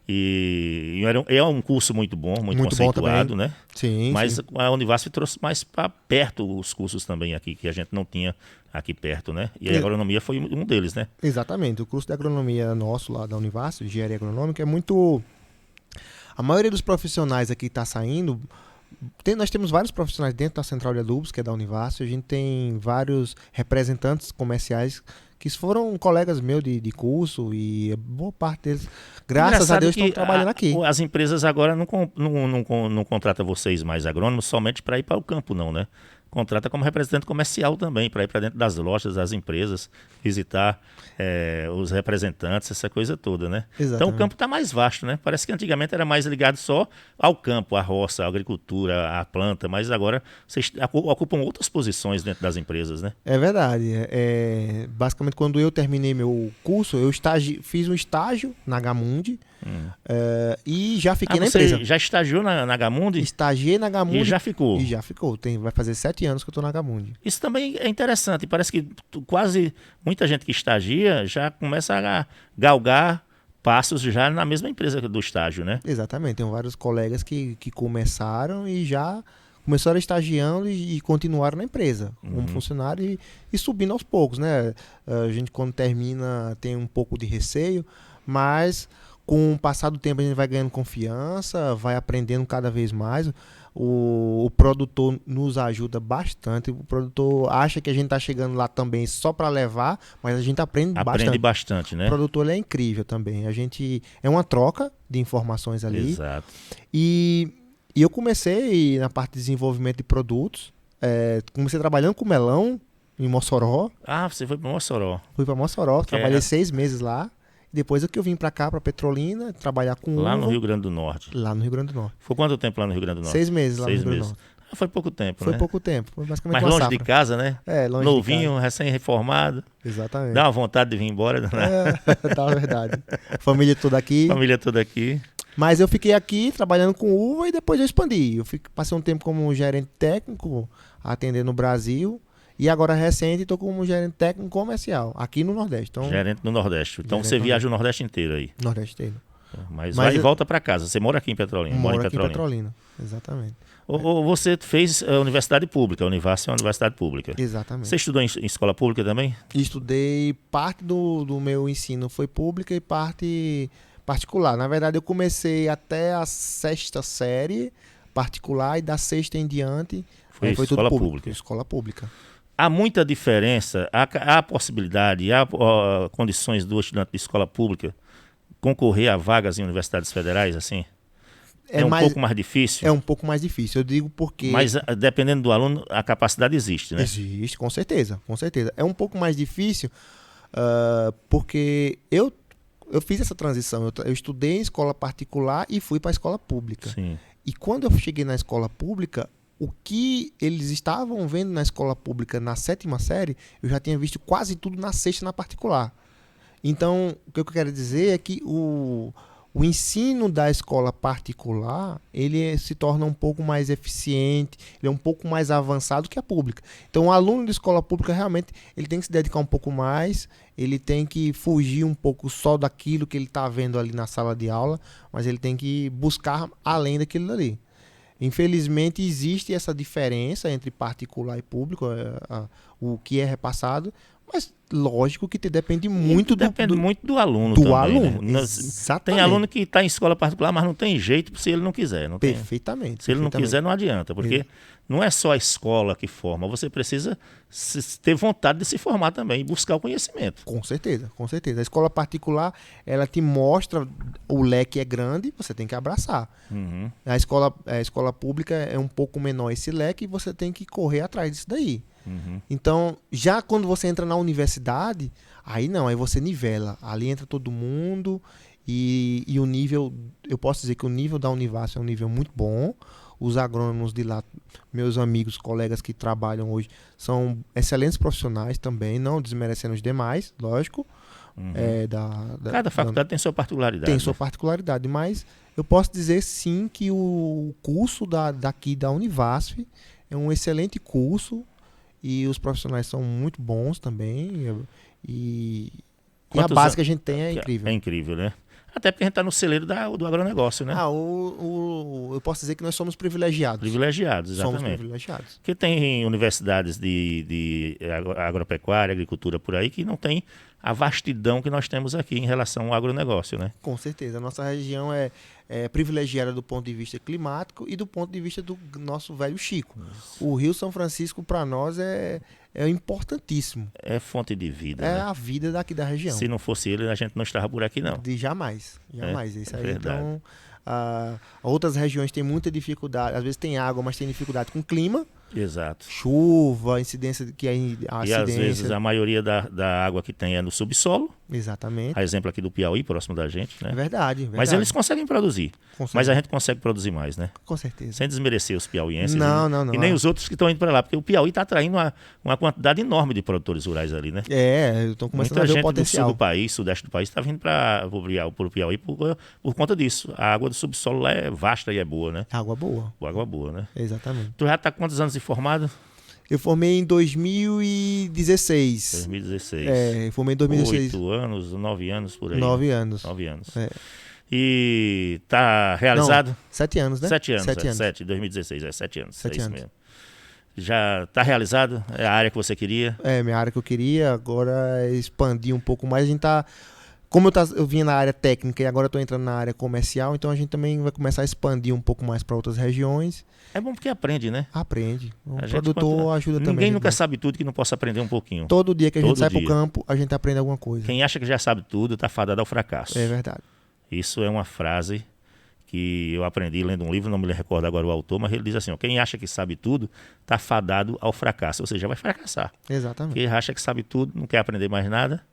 E é um curso muito bom, muito conceituado, bom, né? Sim, mas sim. a Univasf trouxe mais para perto os cursos também aqui, que a gente não tinha aqui perto, né? E a agronomia foi um deles, né? Exatamente. O curso de agronomia nosso lá da Univasf, engenharia agronômica, é muito A maioria dos profissionais aqui está saindo. Nós temos vários profissionais dentro da Central de Adubos, que é da Univasf. A gente tem vários representantes comerciais que foram colegas meus de curso e boa parte deles, graças a Deus, estão trabalhando aqui. As empresas agora não contratam vocês mais agrônomos somente para ir para o campo, não, né? Contrata como representante comercial também, para ir para dentro das lojas, das empresas, visitar os representantes, essa coisa toda, né? Exatamente. Então o campo está mais vasto, né? Parece que antigamente era mais ligado só ao campo, à roça, à agricultura, à planta, mas agora vocês ocupam outras posições dentro das empresas, né? É verdade. Basicamente, quando eu terminei meu curso, eu fiz um estágio na Gamundi e já fiquei na empresa. Você já estagiou na Gamundi? Estagiei na Gamundi. E já ficou? E já ficou. Vai fazer 7 anos que eu estou na Gamundi. Isso também é interessante. Parece que quase muita gente que estagia já começa a galgar passos já na mesma empresa do estágio, né? Exatamente. Tem vários colegas que começaram e já começaram estagiando e continuaram na empresa como funcionário e subindo aos poucos, né? A gente, quando termina, tem um pouco de receio, mas com o passar do tempo a gente vai ganhando confiança, vai aprendendo cada vez mais. O produtor nos ajuda bastante. O produtor acha que a gente está chegando lá também só para levar, mas a gente aprende bastante. Aprende bastante, né? O produtor é incrível também. É uma troca de informações ali. Exato. E eu comecei na parte de desenvolvimento de produtos. Comecei trabalhando com melão em Mossoró. Ah, você foi para Mossoró. Fui para Mossoró, trabalhei 6 meses lá. Depois é que eu vim para cá, para Petrolina, trabalhar com Lá uva. no Rio Grande do Norte. Lá no Rio Grande do Norte. Foi quanto tempo lá no Rio Grande do Norte? 6 meses lá no Rio Grande do Norte. Foi pouco tempo, Foi né? pouco tempo. Foi basicamente Mas uma longe safra. de casa, né? Longe Novinho, de casa. recém-reformado. Exatamente. Dá uma vontade de vir embora, né? Tá verdade. Família toda aqui. Família toda aqui. Mas eu fiquei aqui trabalhando com uva e depois eu expandi. Passei um tempo como gerente técnico, atendendo no Brasil. E agora, recente, estou como gerente técnico comercial, aqui no Nordeste. Então, gerente no Nordeste. Então você viaja o Nordeste inteiro aí. Nordeste inteiro. Mas vai e volta para casa. Você mora aqui em Petrolina? Moro aqui em Petrolina, exatamente. Ou você fez a universidade pública, a Univasf é uma universidade pública. Exatamente. Você estudou em escola pública também? Estudei, parte do meu ensino foi pública e parte particular. Na verdade, eu comecei até a 6ª série particular e da 6ª em diante foi tudo escola público. Pública. Escola pública. Há muita diferença, há possibilidade, há condições do estudante de escola pública concorrer a vagas em universidades federais, assim? É um pouco mais difícil? É um pouco mais difícil, eu digo porque... Mas dependendo do aluno, a capacidade existe, né? Existe, com certeza, com certeza. É um pouco mais difícil porque eu fiz essa transição. Eu estudei em escola particular e fui para a escola pública. Sim. E quando eu cheguei na escola pública, o que eles estavam vendo na escola pública na 7ª série, eu já tinha visto quase tudo na 6ª na particular. Então, o que eu quero dizer é que o ensino da escola particular, ele se torna um pouco mais eficiente, ele é um pouco mais avançado que a pública. Então, o aluno de escola pública, realmente, ele tem que se dedicar um pouco mais, ele tem que fugir um pouco só daquilo que ele está vendo ali na sala de aula, mas ele tem que buscar além daquilo ali. Infelizmente, existe essa diferença entre particular e público, o que é repassado, mas lógico que depende muito muito do aluno também, aluno, né? Tem aluno que está em escola particular, mas não tem jeito se ele não quiser. Não perfeitamente. Se ele não quiser, não adianta, porque não é só a escola que forma, você precisa ter vontade de se formar também e buscar o conhecimento. Com certeza, com certeza. A escola particular, ela te mostra, o leque é grande, você tem que abraçar. Uhum. A escola pública é um pouco menor esse leque e você tem que correr atrás disso daí. Uhum. Então, já quando você entra na universidade, aí não, aí você nivela. Ali entra todo mundo e o nível, eu posso dizer que o nível da Univasf é um nível muito bom. Os agrônomos de lá, meus amigos, colegas que trabalham hoje, são excelentes profissionais também, não desmerecendo os demais, lógico. Uhum. Cada faculdade tem sua particularidade. Tem sua particularidade, mas eu posso dizer sim que o curso daqui da Univasf é um excelente curso. E os profissionais são muito bons também. E a base que a gente tem é incrível. É incrível, né? Até porque a gente está no celeiro do agronegócio, né? Eu posso dizer que nós somos privilegiados. Privilegiados, exatamente. Somos privilegiados. Porque tem universidades de agropecuária, agricultura por aí, que não tem a vastidão que nós temos aqui em relação ao agronegócio, né? Com certeza. A nossa região é privilegiada do ponto de vista climático e do ponto de vista do nosso velho Chico. Isso. O Rio São Francisco, para nós, é importantíssimo. É fonte de vida. É, né? A vida daqui da região. Se não fosse ele, a gente não estava por aqui, não. Jamais. Isso aí, verdade. Então, outras regiões têm muita dificuldade. Às vezes tem água, mas tem dificuldade com o clima. Exato. Chuva, incidência que E às vezes a maioria da água que tem é no subsolo. Exatamente. A exemplo aqui do Piauí, próximo da gente, né? É verdade. Mas eles conseguem produzir. Mas a gente consegue produzir mais, né? Com certeza. Sem desmerecer os piauienses. Não. E nem os outros que estão indo para lá. Porque o Piauí está atraindo uma quantidade enorme de produtores rurais ali, né? Estão começando Muita a ver gente o potencial. do sul do país, sudeste do país, está vindo para o Piauí por conta disso. A água do subsolo lá é vasta e é boa, né? Água boa. Água boa, né? Exatamente. Tu já está com quantos anos de formado? Eu formei em 2016. 2016. Eu formei em 2016. 8 anos, 9 anos por aí. 9 anos. 9 anos. É. E tá realizado? Não, 7 anos, né? 7 anos. 7 anos. 2016, 7 anos. 7 é isso anos. mesmo. Já tá realizado? É a área que você queria? É, minha área que eu queria, agora é expandir um pouco mais. A gente tá. Como eu vinha na área técnica e agora estou entrando na área comercial, então a gente também vai começar a expandir um pouco mais para outras regiões. É bom porque aprende, né? Aprende. O produtor ajuda também. Ninguém nunca sabe tudo que não possa aprender um pouquinho. Todo dia que a gente sai para o campo, a gente aprende alguma coisa. Quem acha que já sabe tudo tá fadado ao fracasso. É verdade. Isso é uma frase que eu aprendi lendo um livro, não me recordo agora o autor, mas ele diz assim, ó, quem acha que sabe tudo tá fadado ao fracasso, ou seja, vai fracassar. Exatamente. Quem acha que sabe tudo, não quer aprender mais nada,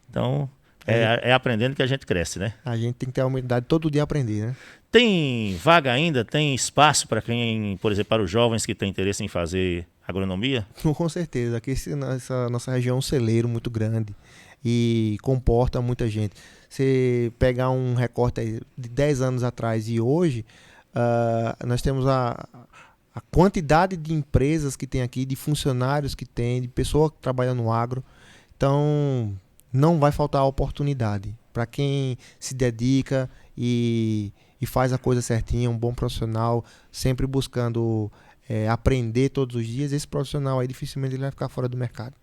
então é aprendendo que a gente cresce, né? A gente tem que ter a humildade todo dia aprender, né? Tem vaga ainda? Tem espaço para quem, por exemplo, para os jovens que têm interesse em fazer agronomia? Com certeza. Aqui essa nossa região é um celeiro muito grande e comporta muita gente. Você pegar um recorte aí de 10 anos atrás e hoje, nós temos a quantidade de empresas que tem aqui, de funcionários que tem, de pessoas que trabalham no agro. Então, não vai faltar oportunidade para quem se dedica e faz a coisa certinha, um bom profissional, sempre buscando aprender todos os dias. Esse profissional aí dificilmente ele vai ficar fora do mercado.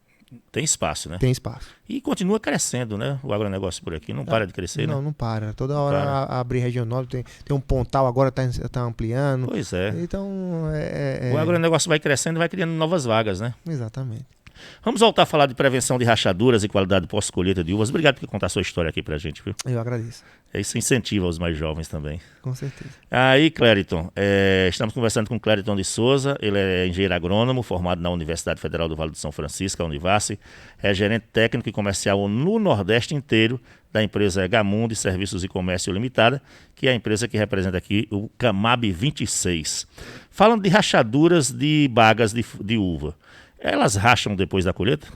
Tem espaço, né? Tem espaço. E continua crescendo, né? O agronegócio por aqui não para de crescer, né? Não para. Toda hora abre região nova, tem um Pontal agora tá ampliando. Pois é. Então, o agronegócio vai crescendo e vai criando novas vagas, né? Exatamente. Vamos voltar a falar de prevenção de rachaduras e qualidade pós-colheita de uvas. Obrigado por contar a sua história aqui pra gente, viu? Eu agradeço. Isso incentiva os mais jovens também. Com certeza. Aí, Clériton, estamos conversando com Clériton de Souza. Ele é engenheiro agrônomo, formado na Universidade Federal do Vale do São Francisco, a Univace. É gerente técnico e comercial no Nordeste inteiro da empresa Gamundi Serviços e Comércio Limitada, que é a empresa que representa aqui o Camab 26. Falando de rachaduras de bagas de uva. Elas racham depois da colheita?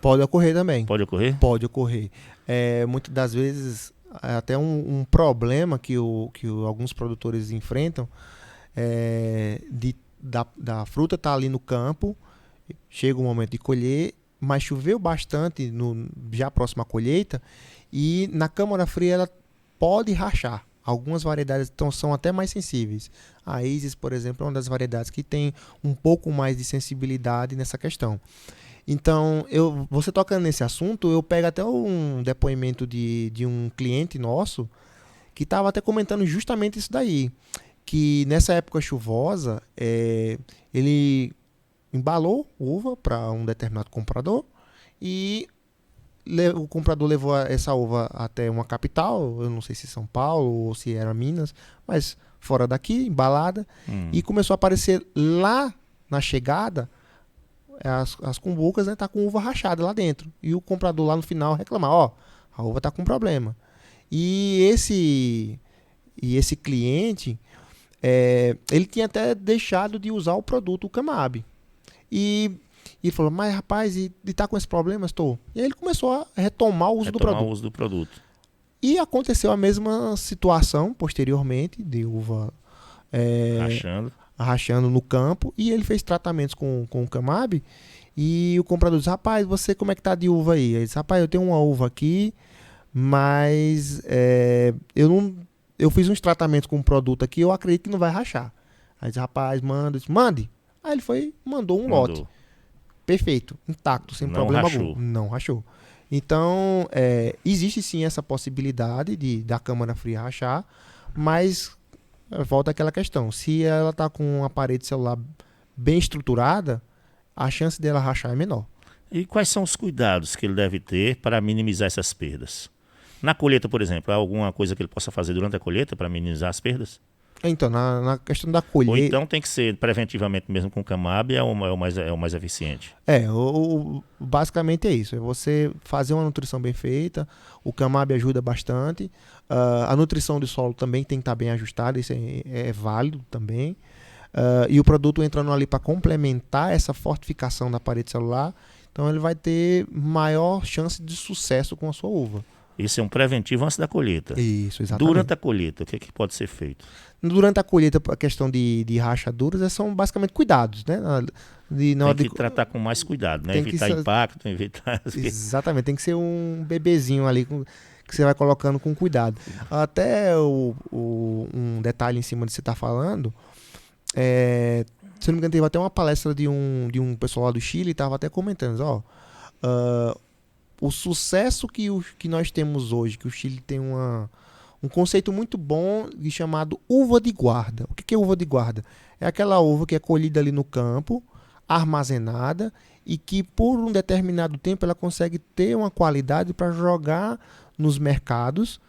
Pode ocorrer também. Pode ocorrer? Pode ocorrer. Muitas das vezes, até um problema que alguns produtores enfrentam da fruta estar ali no campo, chega o momento de colher, mas choveu bastante já próxima à colheita e na câmara fria ela pode rachar. Algumas variedades são até mais sensíveis. A Isis, por exemplo, é uma das variedades que tem um pouco mais de sensibilidade nessa questão. Então, você tocando nesse assunto, eu pego até um depoimento de um cliente nosso que estava até comentando justamente isso daí. Que nessa época chuvosa, ele embalou uva para um determinado comprador e o comprador levou essa uva até uma capital, eu não sei se São Paulo ou se era Minas, mas fora daqui, embalada, e começou a aparecer lá na chegada as cumbucas, né, tá com uva rachada lá dentro. E o comprador lá no final reclamar, a uva tá com problema. E esse cliente, ele tinha até deixado de usar o produto, o Camab. E ele falou, mas rapaz, e tá com esse problema? Estou. E aí ele começou a retomar o uso do produto. E aconteceu a mesma situação posteriormente, de uva rachando no campo. E ele fez tratamentos com o Camab. E o comprador disse, rapaz, você como é que tá de uva aí? Ele disse, rapaz, eu tenho uma uva aqui, mas eu fiz uns tratamentos com um produto aqui, eu acredito que não vai rachar. Aí disse, rapaz, mande. Aí ele mandou um lote. Perfeito, intacto, sem problema algum. Não rachou. Então, existe sim essa possibilidade da câmara fria rachar, mas volta àquela questão. Se ela está com uma parede celular bem estruturada, a chance dela rachar é menor. E quais são os cuidados que ele deve ter para minimizar essas perdas? Na colheita, por exemplo, há alguma coisa que ele possa fazer durante a colheita para minimizar as perdas? Então, na questão da Ou colheita... então tem que ser preventivamente mesmo com Camab, é o mais eficiente? Basicamente é isso. É você fazer uma nutrição bem feita. O Camab ajuda bastante. A nutrição do solo também tem que estar bem ajustada. Isso é válido também. E o produto entrando ali para complementar essa fortificação da parede celular, então ele vai ter maior chance de sucesso com a sua uva. Isso é um preventivo antes da colheita. Isso, exatamente. Durante a colheita, o que pode ser feito? Durante a colheita, a questão de rachaduras são basicamente cuidados, né? Tem que tratar com mais cuidado, né? Evitar impacto, evitar... Exatamente, tem que ser um bebezinho ali que você vai colocando com cuidado. Até um detalhe em cima do que você está falando, se não me engano, teve até uma palestra de um pessoal lá do Chile, estava até comentando, o sucesso que nós temos hoje, que o Chile tem um conceito muito bom chamado uva de guarda. O que é uva de guarda? É aquela uva que é colhida ali no campo, armazenada, e que por um determinado tempo ela consegue ter uma qualidade para jogar nos mercados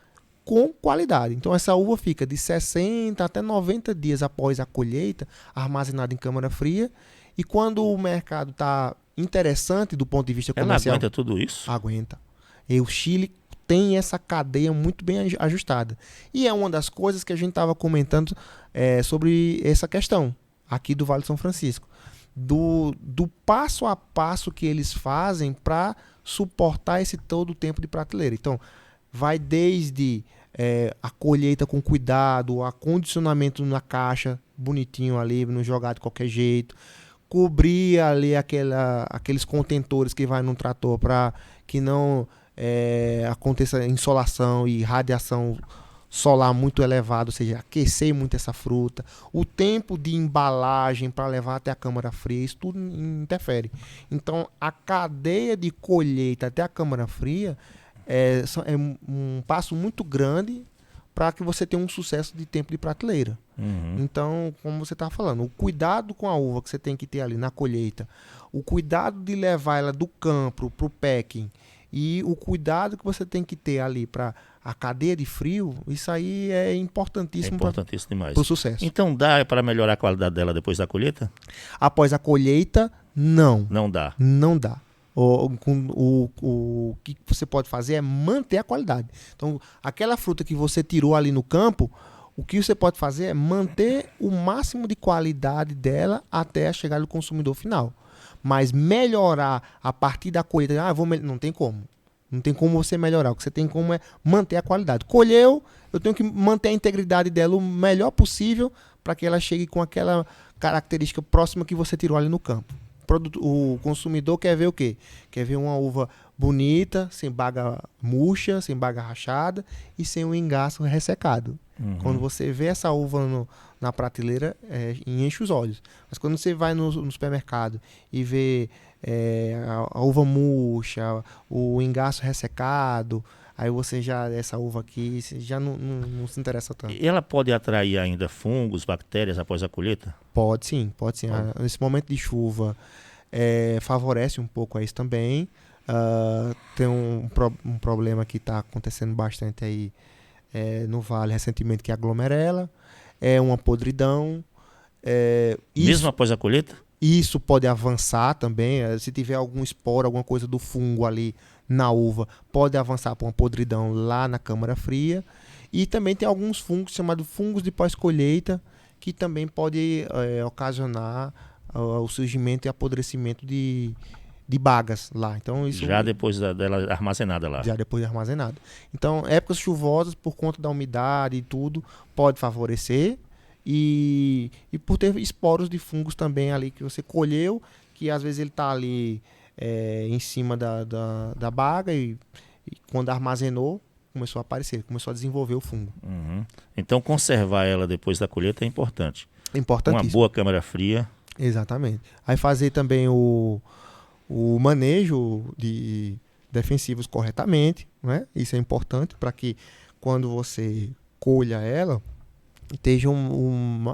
com qualidade. Então essa uva fica de 60 até 90 dias após a colheita, armazenada em câmara fria, e quando o mercado está interessante do ponto de vista comercial... Ela aguenta tudo isso? Aguenta. E o Chile tem essa cadeia muito bem ajustada. E é uma das coisas que a gente estava comentando sobre essa questão aqui do Vale do São Francisco. Do passo a passo que eles fazem para suportar esse todo o tempo de prateleira. Então, vai desde a colheita com cuidado, o acondicionamento na caixa, bonitinho ali, não jogar de qualquer jeito, cobrir ali aqueles contentores que vai no trator para que não aconteça insolação e radiação solar muito elevado, ou seja, aquecer muito essa fruta, o tempo de embalagem para levar até a câmara fria, isso tudo interfere. Então, a cadeia de colheita até a câmara fria é um passo muito grande para que você tenha um sucesso de tempo de prateleira. Uhum. Então, como você estava falando, o cuidado com a uva que você tem que ter ali na colheita, o cuidado de levar ela do campo para o packing e o cuidado que você tem que ter ali para a cadeia de frio, isso aí é importantíssimo, demais para o sucesso. Então dá para melhorar a qualidade dela depois da colheita? Após a colheita, não. Não dá. Não dá. O que você pode fazer é manter a qualidade. Então, aquela fruta que você tirou ali no campo, o que você pode fazer é manter o máximo de qualidade dela até a chegada do consumidor final. Mas melhorar a partir da colheita, não tem como. Não tem como você melhorar. O que você tem como é manter a qualidade. Colheu, eu tenho que manter a integridade dela o melhor possível para que ela chegue com aquela característica próxima que você tirou ali no campo. O consumidor quer ver o quê? Quer ver uma uva bonita, sem baga murcha, sem baga rachada e sem um engaço ressecado. Uhum. Quando você vê essa uva na prateleira, enche os olhos. Mas quando você vai no supermercado e vê a uva murcha, o engaço ressecado, aí você essa uva aqui, você já não se interessa tanto. E ela pode atrair ainda fungos, bactérias após a colheita? Pode sim. Nesse momento de chuva, favorece um pouco a isso também. Tem um problema que está acontecendo bastante aí no Vale recentemente, que é a glomerela. É uma podridão. Mesmo após a colheita? Isso pode avançar também. Se tiver algum esporo, alguma coisa do fungo ali na uva, pode avançar para uma podridão lá na câmara fria. E também tem alguns fungos chamados fungos de pós-colheita, que também pode ocasionar o surgimento e apodrecimento de bagas lá. Então, isso já depois dela armazenada lá. Já depois de armazenada. Então, épocas chuvosas, por conta da umidade e tudo, pode favorecer. E por ter esporos de fungos também ali que você colheu, que às vezes ele está ali em cima da baga e quando armazenou, começou a aparecer, começou a desenvolver o fungo. Uhum. Então conservar ela depois da colheita é importante. Importantíssimo. Uma boa câmara fria. Exatamente. Aí fazer também o manejo defensivos corretamente, né? Isso é importante para que quando você colha ela, esteja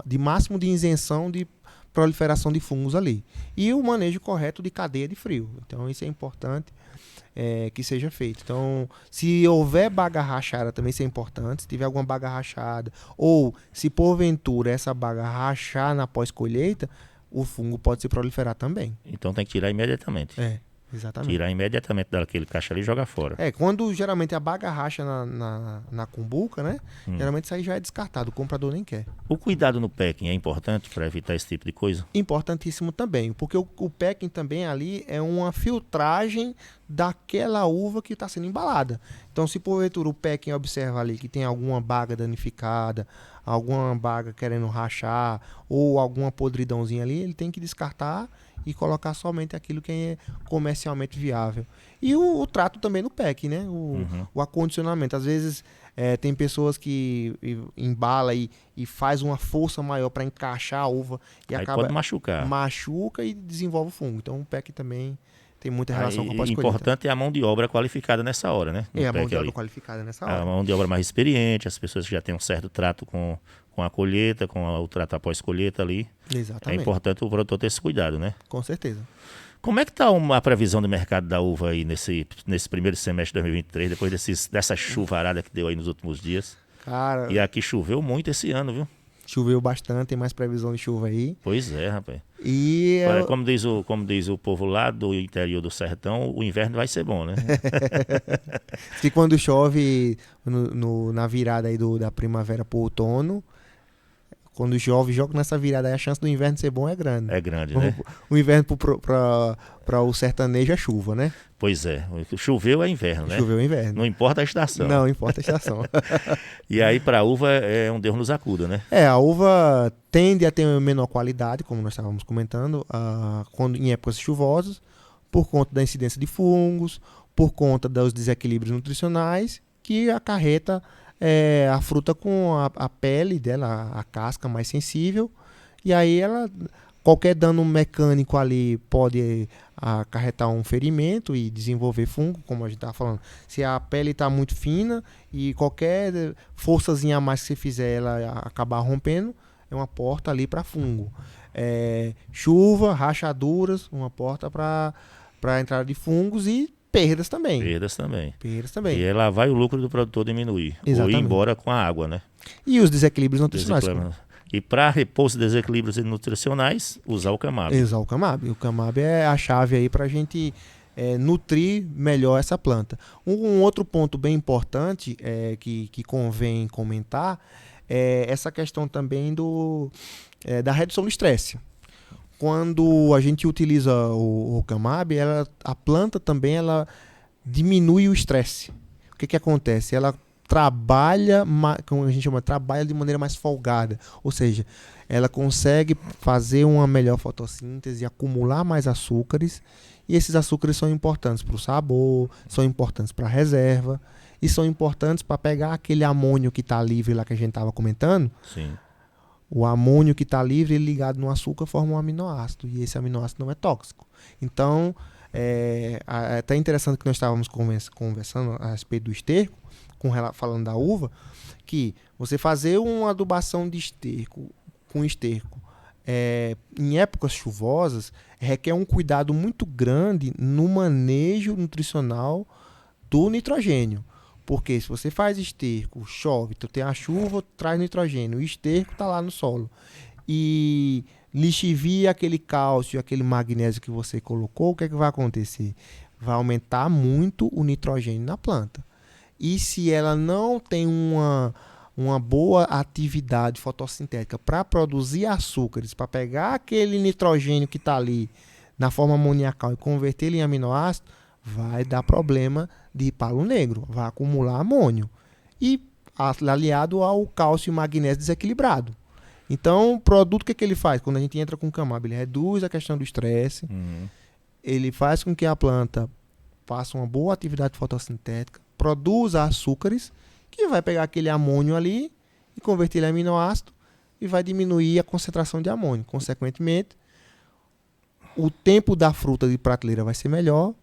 de máximo de isenção de proliferação de fungos ali. E o manejo correto de cadeia de frio. Então isso é importante que seja feito. Então, se houver baga rachada, também isso é importante. Se tiver alguma baga rachada, ou se porventura essa baga rachar na pós-colheita, o fungo pode se proliferar também. Então tem que tirar imediatamente. Exatamente. Tirar imediatamente daquele caixa ali e jogar fora. Quando geralmente a baga racha na cumbuca, né? Geralmente isso aí já é descartado, o comprador nem quer. O cuidado no packing é importante para evitar esse tipo de coisa? Importantíssimo também, porque o packing também ali é uma filtragem daquela uva que está sendo embalada. Então, se porventura o packing observa ali que tem alguma baga danificada, alguma baga querendo rachar ou alguma podridãozinha ali, ele tem que descartar e colocar somente aquilo que é comercialmente viável. E o trato também no pack, né? O acondicionamento. Às vezes tem pessoas que embala e faz uma força maior para encaixar a uva e aí acaba pode machucar. Machuca e desenvolve o fungo. Então o pack também tem muita relação com a pós-colheita. O importante é a mão de obra qualificada nessa hora, né? A mão de obra qualificada nessa hora. A mão de obra mais experiente, as pessoas que já têm um certo trato com a colheita, o trato após colheita ali. Exatamente. É importante o produtor ter esse cuidado, né? Com certeza. Como é que está a previsão do mercado da uva aí nesse primeiro semestre de 2023, depois dessa chuvarada que deu aí nos últimos dias? Cara, e aqui choveu muito esse ano, viu? Choveu bastante, tem mais previsão de chuva aí. Pois é, rapaz. E como diz o povo lá do interior do sertão, o inverno vai ser bom, né? que quando chove na virada aí da primavera para o outono, quando chove, joga nessa virada aí, a chance do inverno ser bom é grande. É grande, né? O inverno para o sertanejo é chuva, né? Pois é. Choveu é inverno, né? Choveu é inverno. Não importa a estação. Não importa a estação. E aí para a uva é um Deus nos acuda, né? A uva tende a ter menor qualidade, como nós estávamos comentando, em épocas chuvosas, por conta da incidência de fungos, por conta dos desequilíbrios nutricionais, que acarreta a fruta com a pele dela, a casca mais sensível, e aí qualquer dano mecânico ali pode acarretar um ferimento e desenvolver fungo, como a gente estava falando. Se a pele está muito fina e qualquer forçazinha a mais que você fizer ela acabar rompendo, é uma porta ali para fungo. Chuva, rachaduras, uma porta para a entrada de fungos e perdas também. Perdas também. E lá vai o lucro do produtor diminuir. Exatamente. Ou ir embora com a água, né? E os desequilíbrios nutricionais. E para repor os desequilíbrios nutricionais, usar o Camab. Usar o Camab. O Camab é a chave aí para a gente nutrir melhor essa planta. Um outro ponto bem importante que convém comentar é essa questão também da redução do estresse. Quando a gente utiliza o Camab, a planta também diminui o estresse. O que acontece? Ela trabalha, como a gente chama, trabalha de maneira mais folgada. Ou seja, ela consegue fazer uma melhor fotossíntese, acumular mais açúcares. E esses açúcares são importantes para o sabor, são importantes para a reserva e são importantes para pegar aquele amônio que está livre lá que a gente estava comentando. Sim. O amônio que está livre, ele ligado no açúcar, forma um aminoácido. E esse aminoácido não é tóxico. Então, é até interessante que nós estávamos conversando a respeito do esterco, falando da uva, que você fazer uma adubação de esterco com esterco em épocas chuvosas requer um cuidado muito grande no manejo nutricional do nitrogênio. Porque se você faz esterco, chove, tu tem a chuva, traz nitrogênio, o esterco está lá no solo. E lixivia aquele cálcio, aquele magnésio que você colocou, o que é que vai acontecer? Vai aumentar muito o nitrogênio na planta. E se ela não tem uma boa atividade fotossintética para produzir açúcares, para pegar aquele nitrogênio que está ali na forma amoniacal e converter ele em aminoácido, vai dar problema de palo negro, vai acumular amônio. E aliado ao cálcio e magnésio desequilibrado. Então, o produto, o que ele faz? Quando a gente entra com o Camab, ele reduz a questão do estresse, ele faz com que a planta faça uma boa atividade fotossintética, produza açúcares, que vai pegar aquele amônio ali e converter ele em aminoácido e vai diminuir a concentração de amônio. Consequentemente, o tempo da fruta de prateleira vai ser melhor,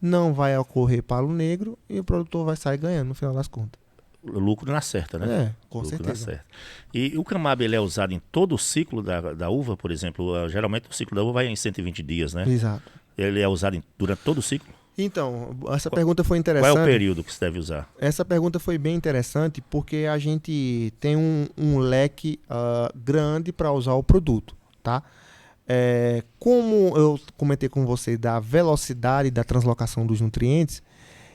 não vai ocorrer palo negro e o produtor vai sair ganhando no final das contas. Lucro na certa, né? Com Lucro certeza. na certa. E o Camab, ele é usado em todo o ciclo da uva, por exemplo? Geralmente o ciclo da uva vai em 120 dias, né? Exato. Ele é usado durante todo o ciclo? Então, essa pergunta foi interessante. Qual é o período que se deve usar? Essa pergunta foi bem interessante porque a gente tem um leque grande para usar o produto, tá? Como eu comentei com você da velocidade da translocação dos nutrientes,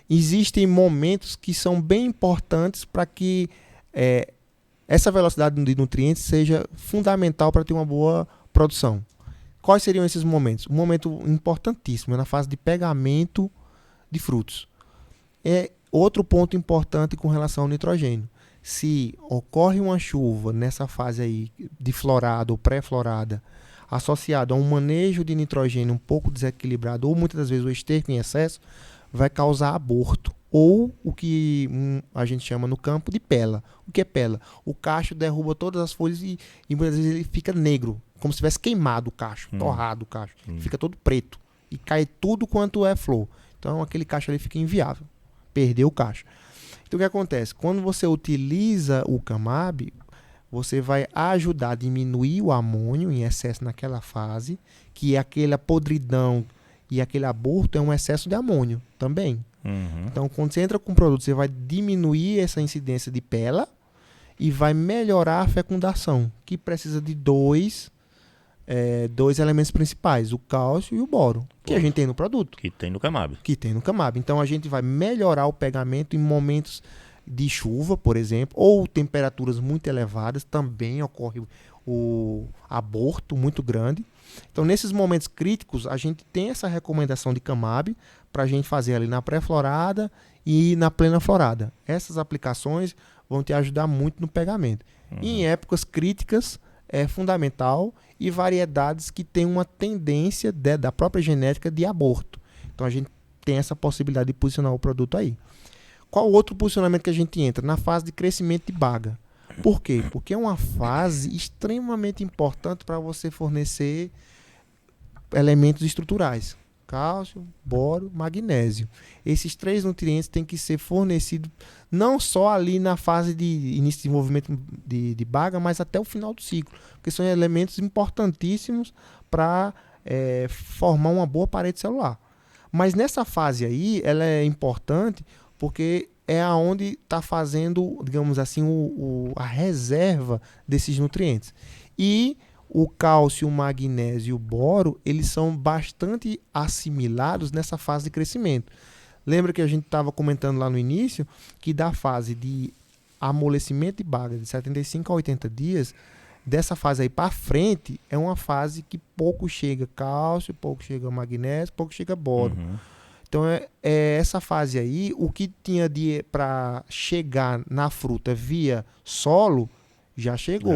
existem momentos que são bem importantes para que essa velocidade de nutrientes seja fundamental para ter uma boa produção. Quais seriam esses momentos? Um momento importantíssimo é na fase de pegamento de frutos. Outro ponto importante com relação ao nitrogênio. Se ocorre uma chuva nessa fase aí de florada ou pré-florada, associado a um manejo de nitrogênio um pouco desequilibrado, ou muitas das vezes o esterco em excesso, vai causar aborto, ou o que a gente chama no campo de pela. O que é pela? O cacho derruba todas as folhas e muitas vezes ele fica negro, como se tivesse queimado o cacho, torrado o cacho. Fica todo preto e cai tudo quanto é flor. Então aquele cacho ali fica inviável, perdeu o cacho. Então o que acontece? Quando você utiliza o Camab, você vai ajudar a diminuir o amônio em excesso naquela fase, que é aquela podridão e aquele aborto é um excesso de amônio também. Então, quando você entra com o produto, você vai diminuir essa incidência de pela e vai melhorar a fecundação, que precisa de dois elementos principais, o cálcio e o boro, que a gente tem no produto. Que tem no Camab. Então, a gente vai melhorar o pegamento em momentos de chuva, por exemplo, ou temperaturas muito elevadas, também ocorre o aborto muito grande. Então, nesses momentos críticos, a gente tem essa recomendação de Camab para a gente fazer ali na pré-florada e na plena florada. Essas aplicações vão te ajudar muito no pegamento. Em épocas críticas, é fundamental, e variedades que têm uma tendência da própria genética de aborto. Então, a gente tem essa possibilidade de posicionar o produto aí. Qual outro posicionamento que a gente entra? Na fase de crescimento de baga. Por quê? Porque é uma fase extremamente importante para você fornecer elementos estruturais. Cálcio, boro, magnésio. Esses 3 nutrientes têm que ser fornecidos não só ali na fase de início de desenvolvimento de baga, mas até o final do ciclo. Porque são elementos importantíssimos para formar uma boa parede celular. Mas nessa fase aí, ela é importante porque é aonde está fazendo, digamos assim, a reserva desses nutrientes. E o cálcio, o magnésio e o boro, eles são bastante assimilados nessa fase de crescimento. Lembra que a gente estava comentando lá no início que da fase de amolecimento de baga de 75 a 80 dias, dessa fase aí para frente, é uma fase que pouco chega cálcio, pouco chega magnésio, pouco chega boro. Então, essa fase aí, o que tinha para chegar na fruta via solo, já chegou.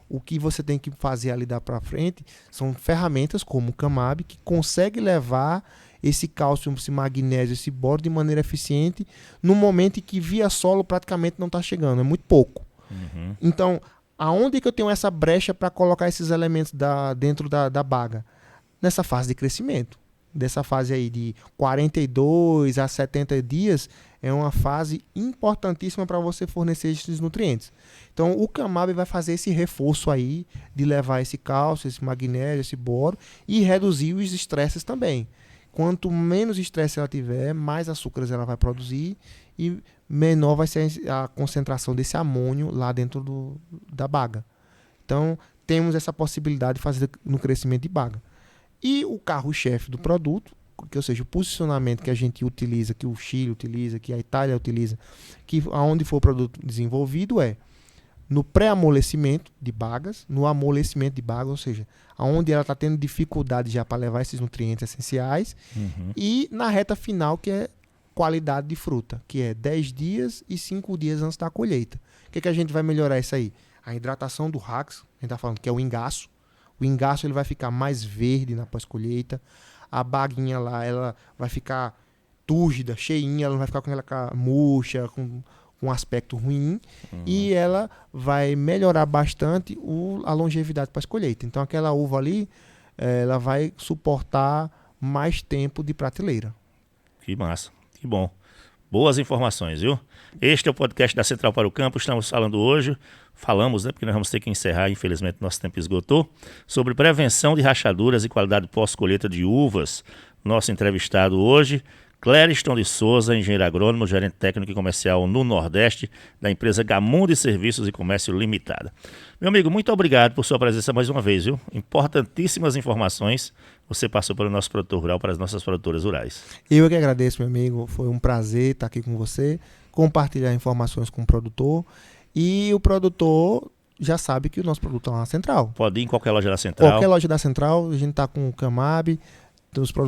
O que você tem que fazer ali dar para frente são ferramentas como o Camab, que consegue levar esse cálcio, esse magnésio, esse boro de maneira eficiente no momento em que via solo praticamente não está chegando, é muito pouco. Então, aonde que eu tenho essa brecha para colocar esses elementos dentro da baga? Nessa fase de crescimento. Dessa fase aí de 42 a 70 dias, é uma fase importantíssima para você fornecer esses nutrientes. Então, o Camab vai fazer esse reforço aí de levar esse cálcio, esse magnésio, esse boro e reduzir os estresses também. Quanto menos estresse ela tiver, mais açúcares ela vai produzir e menor vai ser a concentração desse amônio lá dentro da baga. Então, temos essa possibilidade de fazer no crescimento de baga. E o carro-chefe do produto, ou seja, o posicionamento que a gente utiliza, que o Chile utiliza, que a Itália utiliza, que aonde for o produto desenvolvido no pré-amolecimento de bagas, no amolecimento de bagas, ou seja, aonde ela está tendo dificuldade já para levar esses nutrientes essenciais, e na reta final, que é qualidade de fruta, que é 10 dias e 5 dias antes da colheita. O que a gente vai melhorar isso aí? A hidratação do rax, a gente está falando que é o engaço. O engaço ele vai ficar mais verde na pós-colheita. A baguinha lá, ela vai ficar túrgida, cheinha, ela não vai ficar com aquela murcha, com um aspecto ruim. E ela vai melhorar bastante a longevidade pós-colheita. Então, aquela uva ali, ela vai suportar mais tempo de prateleira. Que massa, que bom. Boas informações, viu? Este é o podcast da Central para o Campo. Estamos falando hoje, porque nós vamos ter que encerrar, infelizmente nosso tempo esgotou, sobre prevenção de rachaduras e qualidade pós-colheita de uvas. Nosso entrevistado hoje, Clériston de Souza, engenheiro agrônomo, gerente técnico e comercial no Nordeste, da empresa Gamundi Serviços e Comércio Limitada. Meu amigo, muito obrigado por sua presença mais uma vez, viu? Importantíssimas informações você passou para o nosso produtor rural, para as nossas produtoras rurais. Eu que agradeço, meu amigo. Foi um prazer estar aqui com você, compartilhar informações com o produtor. E o produtor já sabe que o nosso produto é uma central. Pode ir em qualquer loja da Central. Qualquer loja da Central, a gente está com o Camab,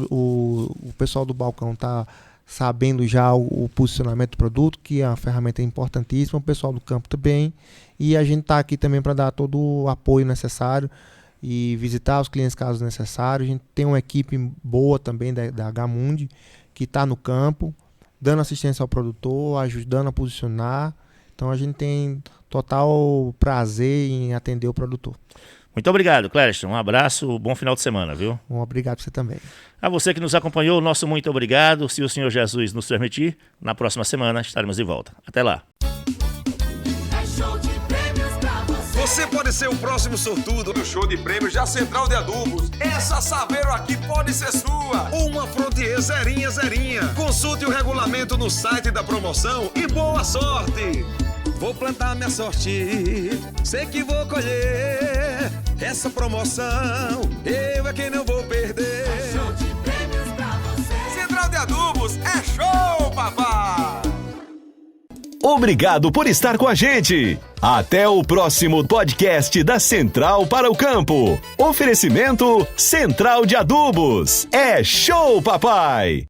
o pessoal do balcão está sabendo já o posicionamento do produto, que é uma ferramenta importantíssima, o pessoal do campo também. E a gente está aqui também para dar todo o apoio necessário e visitar os clientes caso necessário. A gente tem uma equipe boa também da Gamundi, que está no campo, dando assistência ao produtor, ajudando a posicionar. Então a gente tem total prazer em atender o produtor. Muito obrigado, Clériston. Um abraço, bom final de semana, viu? Um obrigado a você também. A você que nos acompanhou, nosso muito obrigado. Se o Senhor Jesus nos permitir, na próxima semana estaremos de volta. Até lá. Você pode ser o próximo sortudo do show de prêmios da Central de Adubos. Essa Saveiro aqui pode ser sua. Uma Frontier zerinha. Consulte o regulamento no site da promoção e boa sorte. Vou plantar minha sorte, sei que vou colher. Essa promoção, eu é quem não vou perder. É show de prêmios pra você. Central de Adubos é show, papai! Obrigado por estar com a gente. Até o próximo podcast da Central para o Campo. Oferecimento Central de Adubos. É show, papai!